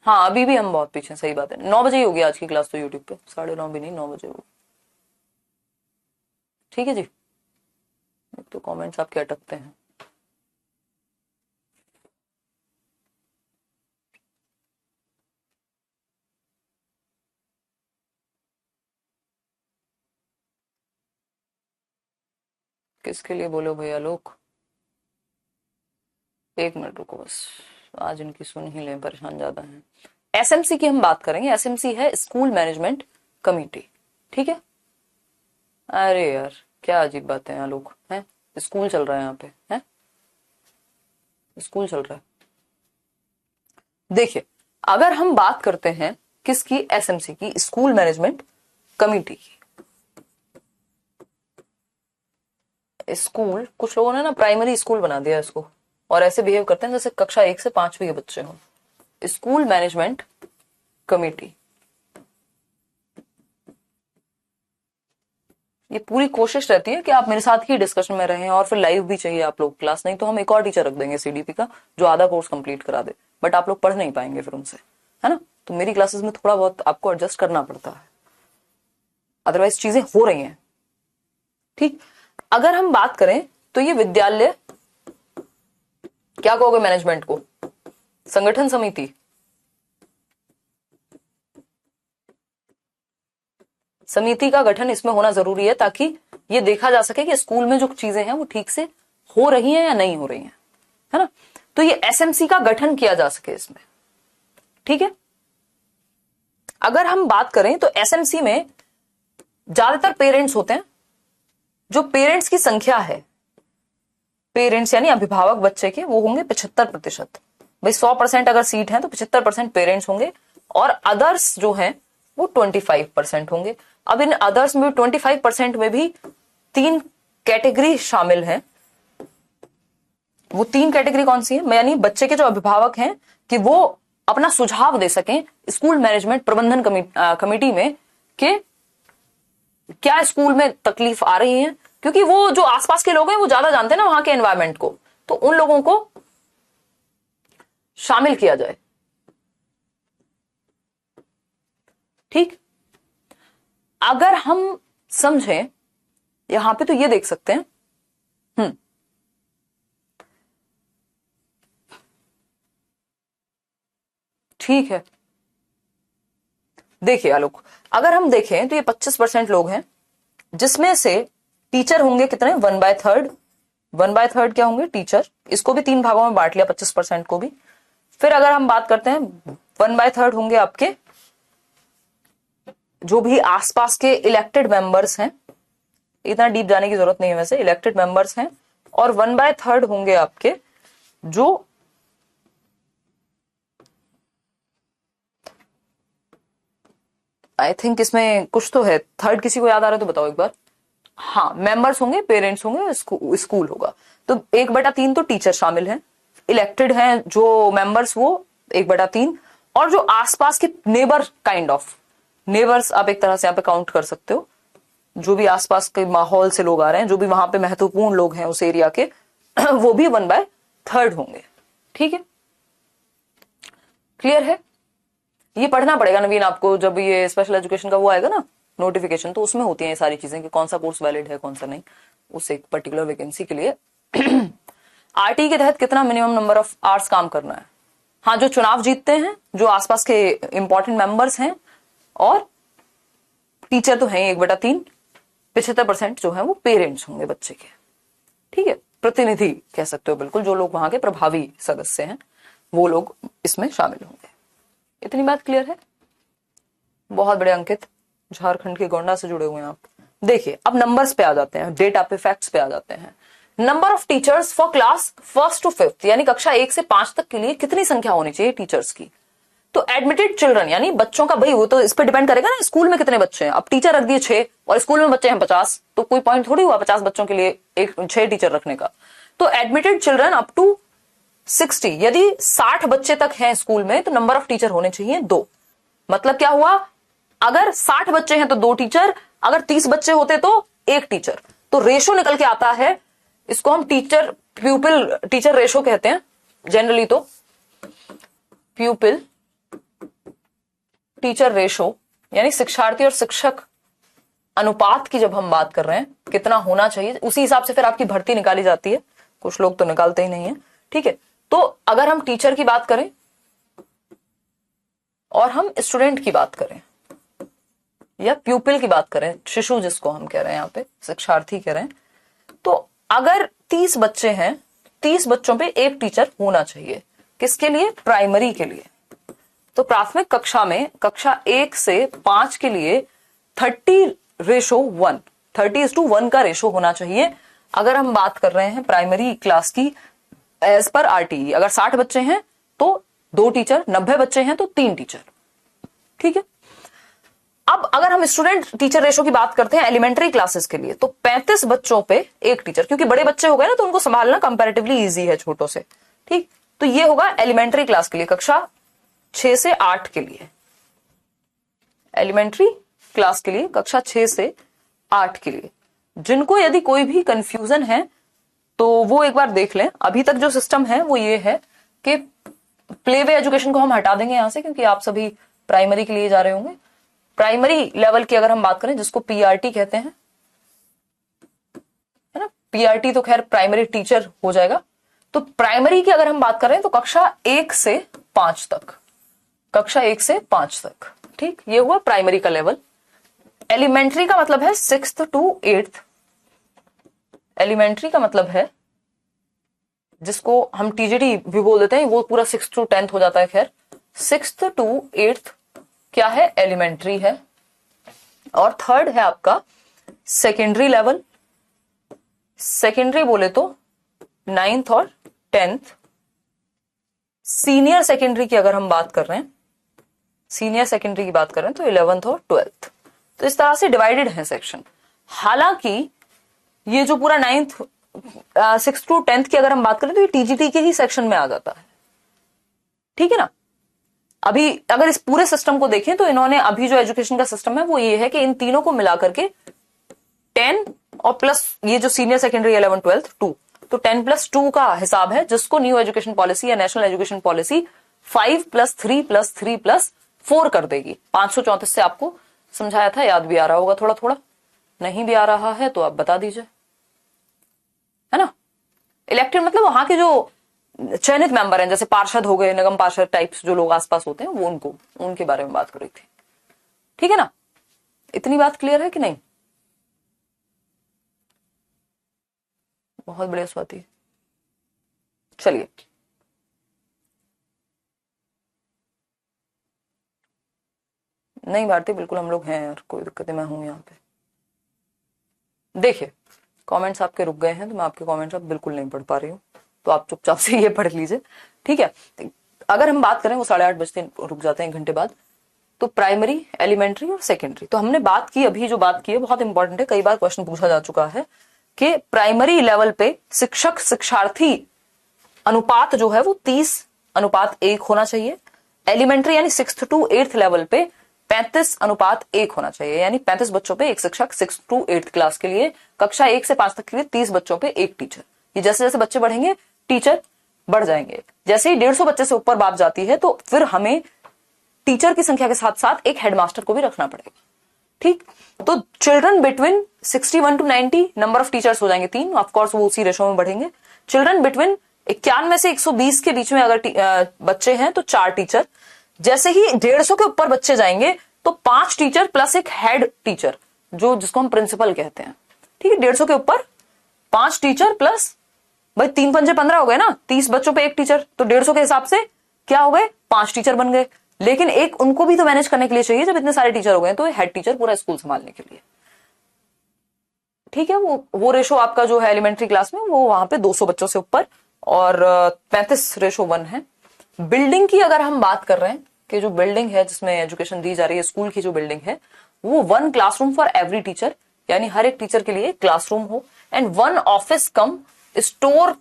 हाँ, अभी भी हम बहुत पीछे, सही बात है। 9 बजे ही होगी आज की क्लास तो यूट्यूब पे, 9:30 भी नहीं, 9 बजे होगी। ठीक है जी, तो कमेंट्स आपके अटकते हैं। किसके लिए बोलो भैया लोग? 1 मिनट रुको बस, आज इनकी सुन ही लें, परेशान ज्यादा हैं। एसएमसी की हम बात करेंगे। एसएमसी है स्कूल मैनेजमेंट कमेटी, ठीक है। अरे यार क्या अजीब बातें हैं लोग, हैं? स्कूल चल रहा है यहाँ पे, हैं? स्कूल चल रहा है। देखिए, अगर हम बात करते हैं किसकी? एसएमसी की, स्कूल मैनेजमेंट कमेटी की। स्कूल, कुछ लोगों ने ना प्राइमरी स्कूल बना दिया इसको, और ऐसे बिहेव करते हैं जैसे कक्षा 1 से 5वीं के बच्चे हों। स्कूल मैनेजमेंट कमेटी, ये पूरी कोशिश रहती है कि आप मेरे साथ ही डिस्कशन में रहें, और फिर लाइव भी चाहिए आप लोग क्लास, नहीं तो हम एक और टीचर रख देंगे सीडीपी का जो आधा कोर्स कंप्लीट करा दे, बट आप लोग पढ़ नहीं पाएंगे फिर उनसे, है ना। तो मेरी क्लासेस में थोड़ा बहुत आपको एडजस्ट करना पड़ता है, अदरवाइज चीजें हो रही हैं। ठीक, अगर हम बात करें तो ये विद्यालय, क्या कहोगे मैनेजमेंट को? संगठन समिति, समिति का गठन इसमें होना जरूरी है ताकि ये देखा जा सके कि स्कूल में जो चीजें हैं वो ठीक से हो रही हैं या नहीं हो रही हैं, है ना। तो ये एसएमसी का गठन किया जा सके इसमें, ठीक है। अगर हम बात करें तो एसएमसी में ज्यादातर पेरेंट्स होते हैं। जो पेरेंट्स की संख्या है, पेरेंट्स यानी अभिभावक बच्चे के, वो होंगे 75%। भाई 100% अगर सीट है तो 75% पेरेंट्स होंगे, और अदर्स जो हैं वो 25% होंगे। अब इन अदर्स में 25% में भी 3 कैटेगरी शामिल हैं। वो 3 कैटेगरी कौन सी है, यानी बच्चे के जो अभिभावक हैं कि वो अपना सुझाव दे सकें स्कूल मैनेजमेंट प्रबंधन कमेटी में कि क्या स्कूल में तकलीफ आ रही है, क्योंकि वो जो आसपास के लोग हैं वो ज्यादा जानते हैं ना वहां के एनवायरमेंट को, तो उन लोगों को शामिल किया जाए। ठीक, अगर हम समझें यहां पे तो ये देख सकते हैं, ठीक है। देखिए आलोक, अगर हम देखें तो ये 25% लोग हैं, जिसमें से टीचर होंगे कितने, 1/3। 1/3 क्या होंगे, टीचर। इसको भी 3 भागों में बांट लिया, 25% को भी। फिर अगर हम बात करते हैं 1/3 होंगे आपके जो भी आसपास के इलेक्टेड मेंबर्स हैं, इतना डीप जाने की जरूरत नहीं है वैसे, इलेक्टेड मेंबर्स हैं। और 1/3 होंगे आपके जो आई थिंक इसमें कुछ तो है, थर्ड किसी को याद आ रहा है तो बताओ एक बार। हाँ, मेंबर्स होंगे, पेरेंट्स होंगे, स्कूल होगा। तो 1/3 तो टीचर शामिल हैं, इलेक्टेड हैं जो मेंबर्स वो 1/3, और जो आसपास के नेबर काइंड ऑफ नेबर्स आप एक तरह से यहाँ पे काउंट कर सकते हो, जो भी आसपास के माहौल से लोग आ रहे हैं, जो भी वहां पे महत्वपूर्ण लोग हैं उस एरिया के वो भी 1/3 होंगे। ठीक है, क्लियर है। ये पढ़ना पड़ेगा नवीन आपको, जब ये स्पेशल एजुकेशन का वो आएगा ना नोटिफिकेशन, तो उसमें होती हैं ये सारी चीजें कि कौन सा कोर्स वैलिड है कौन सा नहीं, उस एक पर्टिकुलर वैकेंसी के लिए। आरटी के तहत कितना मिनिमम नंबर ऑफ आवर्स काम करना है। हाँ, जो चुनाव जीतते हैं, जो आसपास के इंपॉर्टेंट मेंबर्स हैं, और टीचर तो है 1/3, 75% जो है वो पेरेंट्स होंगे बच्चे के। ठीक है, प्रतिनिधि कह सकते हो बिल्कुल, जो लोग वहां के प्रभावी सदस्य हैं वो लोग इसमें शामिल होंगे। इतनी बात क्लियर है। बहुत बड़े अंकित, झारखंड के गोंडा से जुड़े हुए हैं आप। देखिए अब नंबर्स पे आ जाते हैं, डेटा पे, फैक्ट्स पे आ जाते हैं। Number of teachers for class 1st to 5th, यानी कक्षा 1 से 5 तक के लिए कितनी संख्या होनी चाहिए टीचर्स की। तो एडमिटेड चिल्ड्रन यानी बच्चों का, भाई वो तो इस पे डिपेंड करेगा ना स्कूल में कितने बच्चे हैं। अब टीचर रख दिए 6 और स्कूल में बच्चे हैं 50, तो कोई पॉइंट थोड़ी हुआ 50 बच्चों के लिए 6 टीचर रखने का। तो एडमिटेड चिल्ड्रन अप टू 60, यदि 60 बच्चे तक हैं स्कूल में तो नंबर ऑफ टीचर होने चाहिए 2। मतलब क्या हुआ, अगर 60 बच्चे हैं तो 2 टीचर, अगर 30 बच्चे होते तो 1 टीचर। तो रेशो निकल के आता है, इसको हम टीचर प्यूपिल टीचर रेशो कहते हैं जनरली। तो प्यूपिल टीचर रेशो यानी शिक्षार्थी और शिक्षक अनुपात की जब हम बात कर रहे हैं कितना होना चाहिए, उसी हिसाब से फिर आपकी भर्ती निकाली जाती है। कुछ लोग तो निकालते ही नहीं है। ठीक है, तो अगर हम टीचर की बात करें और हम स्टूडेंट की बात करें या प्यूपिल की बात करें, शिशु जिसको हम कह रहे हैं यहाँ पे, शिक्षार्थी कह रहे हैं, तो अगर 30 बच्चे हैं, 30 बच्चों पे 1 टीचर होना चाहिए। किसके लिए, प्राइमरी के लिए। तो प्राथमिक कक्षा में कक्षा 1 से 5 के लिए 30:1, 30:1 का रेशो होना चाहिए। अगर हम बात कर रहे हैं प्राइमरी क्लास की एज पर आरटीई, अगर 60 बच्चे हैं तो 2 टीचर, 90 बच्चे हैं तो 3 टीचर। ठीक है, अब अगर हम स्टूडेंट टीचर रेशो की बात करते हैं एलिमेंट्री क्लासेस के लिए, तो 35 बच्चों पे 1 टीचर, क्योंकि बड़े बच्चे हो गए ना तो उनको संभालना कंपैरेटिवली इजी है छोटों से। ठीक, तो ये होगा एलिमेंट्री क्लास के लिए, कक्षा 6 से 8 के लिए, एलिमेंट्री क्लास के लिए कक्षा 6 से 8 के लिए। जिनको यदि कोई भी कंफ्यूजन है तो वो एक बार देख लें। अभी तक जो सिस्टम है वो ये है कि प्लेवे एजुकेशन को हम हटा देंगे यहां से, क्योंकि आप सभी प्राइमरी के लिए जा रहे होंगे। प्राइमरी लेवल की अगर हम बात करें, जिसको पीआरटी कहते हैं, है ना, पीआरटी तो खैर प्राइमरी टीचर हो जाएगा। तो प्राइमरी की अगर हम बात करें तो कक्षा 1 से 5 तक, कक्षा 1 से 5 तक। ठीक, ये हुआ प्राइमरी का लेवल। एलिमेंट्री का मतलब है 6th to 8th। एलिमेंट्री का मतलब है जिसको हम टीजीटी भी बोल देते हैं, वो पूरा 6th to 10th हो जाता है। खैर 6th to 8th क्या है, एलिमेंट्री है। और थर्ड है आपका सेकेंडरी लेवल। सेकेंडरी बोले तो 9th और 10th। सीनियर सेकेंडरी की अगर हम बात कर रहे हैं, सीनियर सेकेंडरी की बात कर रहे हैं तो 11th और 12th। तो इस तरह से डिवाइडेड है सेक्शन। हालांकि ये जो पूरा 9th 6th to 10th की अगर हम बात करें तो ये टीजीटी के ही सेक्शन में आ जाता है, ठीक है ना। अभी अगर इस पूरे सिस्टम को देखें तो इन्होंने अभी जो एजुकेशन का सिस्टम है वो ये है कि इन तीनों को मिला करके 10 और प्लस ये जो सीनियर सेकेंडरी 11 12 2, तो 10+2 का हिसाब है, जिसको न्यू एजुकेशन पॉलिसी या नेशनल एजुकेशन पॉलिसी 5+3+3+4 कर देगी। 534 से आपको समझाया था, याद भी आ रहा होगा, थोड़ा थोड़ा नहीं भी आ रहा है तो आप बता दीजिए, है ना। इलेक्टेड मतलब वहां के जो चयनित मेंबर हैं, जैसे पार्षद हो गए, निगम पार्षद टाइप्स जो लोग आसपास होते हैं, वो उनके बारे में बात कर रही थी, ठीक है ना। इतनी बात क्लियर है कि नहीं? बहुत बढ़िया स्वाति। चलिए नहीं भारती, बिल्कुल हम लोग हैं यार, कोई दिक्कत नहीं, मैं हूं यहाँ पे। देखिए कमेंट्स आपके रुक गए हैं तो मैं आपके कमेंट्स अब बिल्कुल नहीं पढ़ पा रही हूँ, तो आप चुपचाप से ये पढ़ लीजिए, ठीक है। अगर हम बात करें, वो 8:30 बजते रुक जाते हैं 1 घंटे बाद, तो प्राइमरी, एलिमेंट्री और सेकेंडरी, तो हमने बात की, अभी जो बात की है बहुत इंपॉर्टेंट है, कई बार क्वेश्चन पूछा जा चुका है कि प्राइमरी लेवल पे शिक्षक शिक्षार्थी अनुपात जो है वो 30:1 होना चाहिए। एलिमेंट्री यानी 6th to 8th लेवल पे 35:1 होना चाहिए, यानी 35 बच्चों पे एक शिक्षक 6th to 8th क्लास के लिए, कक्षा 1 से 5 तक के लिए 30 बच्चों पे एक टीचर। ये जैसे जैसे बच्चे बढ़ेंगे टीचर बढ़ जाएंगे। जैसे ही 150 बच्चे से ऊपर बात जाती है तो फिर हमें टीचर की संख्या के साथ साथ एक हेडमास्टर को भी रखना पड़ेगा, ठीक। तो children between 61 to 90 number of teachers हो जाएंगे 3, ऑफकोर्स वो उसी रेशो में बढ़ेंगे। चिल्ड्रन बिटवीन 91 से 120 के बीच में अगर बच्चे हैं तो 4 टीचर। जैसे ही 150 के ऊपर बच्चे जाएंगे तो 5 टीचर प्लस एक हेड टीचर, जो जिसको हम प्रिंसिपल कहते हैं, ठीक है। 150 के ऊपर 5 टीचर प्लस, भाई 3 पंजे 15 हो गए ना, 30 बच्चों पे एक टीचर, तो 150 के हिसाब से क्या हो गए, 5 टीचर बन गए। लेकिन एक उनको भी तो मैनेज करने के लिए चाहिए, जब इतने सारे टीचर हो गए तो हेड टीचर पूरा स्कूल संभालने के लिए, ठीक है। वो रेशो आपका जो है एलिमेंट्री क्लास में वो वहां पे 200 बच्चों से ऊपर और 35:1 है। बिल्डिंग की अगर हम बात कर रहे हैं कि जो बिल्डिंग है जिसमें एजुकेशन दी जा रही है, स्कूल की जो बिल्डिंग है, वो 1 क्लासरूम फॉर एवरी टीचर, यानी हर एक टीचर के लिए एक क्लासरूम हो, and 1 office come store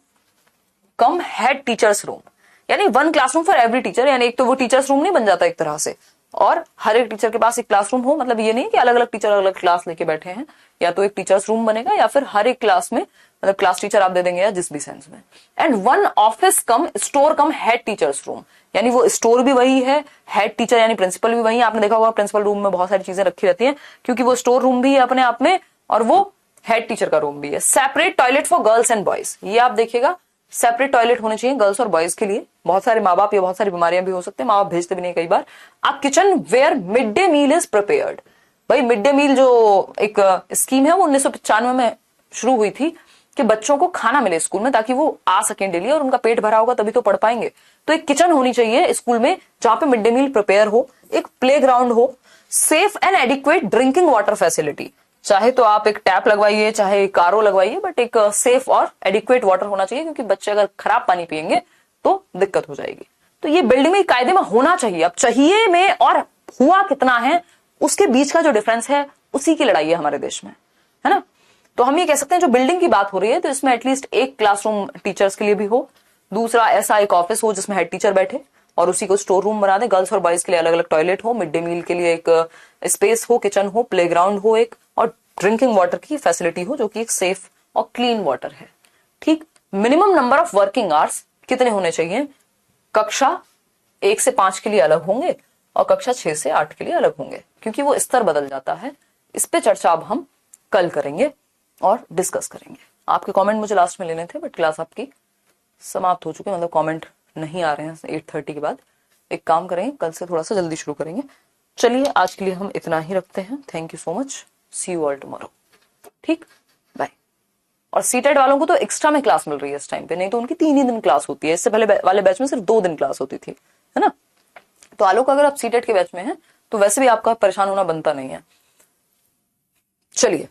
come head teachers room, यानी 1 क्लासरूम फॉर एवरी टीचर, यानी एक तो वो टीचर्स रूम नहीं बन जाता एक तरह से, और हर एक टीचर के पास एक क्लासरूम हो। मतलब ये नहीं कि अलग अलग टीचर अलग अलग क्लास लेके बैठे हैं, या तो एक टीचर्स रूम बनेगा या फिर हर एक क्लास में मतलब क्लास टीचर आप दे देंगे या जिस भी सेंस में। And 1 office come store come head teachers room, यानी वो स्टोर भी वही है, हेड टीचर यानी प्रिंसिपल भी वही है। आपने देखा होगा प्रिंसिपल रूम में बहुत सारी चीजें रखी रहती हैं, क्योंकि वो स्टोर रूम भी है अपने आप में और वो हेड टीचर का रूम भी है। Separate toilet for girls and boys, ये आप देखिएगा, सेपरेट टॉयलेट होने चाहिए गर्ल्स और बॉयज के लिए। बहुत सारे माँ बाप या बहुत सारी बीमारियां भी हो सकते हैं, माँ बाप भेजते भी नहीं कई बार। A kitchen where mid day meal is prepared, भाई मिड डे मील जो एक स्कीम है वो 1995 में शुरू हुई थी कि बच्चों को खाना मिले स्कूल में, ताकि वो आ सकें डेली, और उनका पेट भरा होगा तभी तो पढ़ पाएंगे। तो एक किचन होनी चाहिए स्कूल में जहां पे मिड डे मील प्रिपेयर हो, एक प्ले ग्राउंड हो, safe and adequate drinking water facility, चाहे तो आप एक टैप लगवाइए चाहे एक आरओ लगवाइए, बट एक सेफ और एडिक्वेट वाटर होना चाहिए, क्योंकि बच्चे अगर खराब पानी पियेंगे तो दिक्कत हो जाएगी। तो ये बिल्डिंग में कायदे में होना चाहिए। अब चाहिए में और हुआ कितना है उसके बीच का जो डिफरेंस है, उसी की लड़ाई है हमारे देश में, है ना। तो हम ये कह सकते हैं जो बिल्डिंग की बात हो रही है तो इसमें एटलीस्ट एक क्लासरूम टीचर्स के लिए भी हो, दूसरा ऐसा एक ऑफिस हो जिसमें हेड टीचर बैठे और उसी को स्टोर रूम बना दे, गर्ल्स और बॉयज के लिए अलग अलग टॉयलेट हो, मिड डे मील के लिए एक स्पेस हो, किचन हो, प्ले ग्राउंड हो एक, और ड्रिंकिंग वाटर की फैसिलिटी हो जो कि एक सेफ और क्लीन वाटर है, ठीक। Minimum number of working hours कितने होने चाहिए, कक्षा 1 से 5 के लिए अलग होंगे और कक्षा 6 से 8 के लिए अलग होंगे, क्योंकि वो स्तर बदल जाता है। इस पे चर्चा अब हम कल करेंगे और डिस्कस करेंगे। आपके कमेंट मुझे लास्ट में लेने थे, बट क्लास आपकी समाप्त हो चुकी है, मतलब कमेंट नहीं आ रहे हैं 8:30 के बाद। एक काम करेंगे, कल से थोड़ा सा जल्दी शुरू करेंगे। चलिए आज के लिए हम इतना ही रखते हैं। Thank you so much, see you all tomorrow, ठीक, बाय। और सीटेड वालों को तो एक्स्ट्रा में क्लास मिल रही है इस टाइम पे, नहीं तो उनकी 3 ही दिन क्लास होती है। इससे पहले वाले बैच में सिर्फ 2 दिन क्लास होती थी, है ना। तो आलोक अगर आप सीटेड के बैच में हैं तो वैसे भी आपका परेशान होना बनता नहीं है। चलिए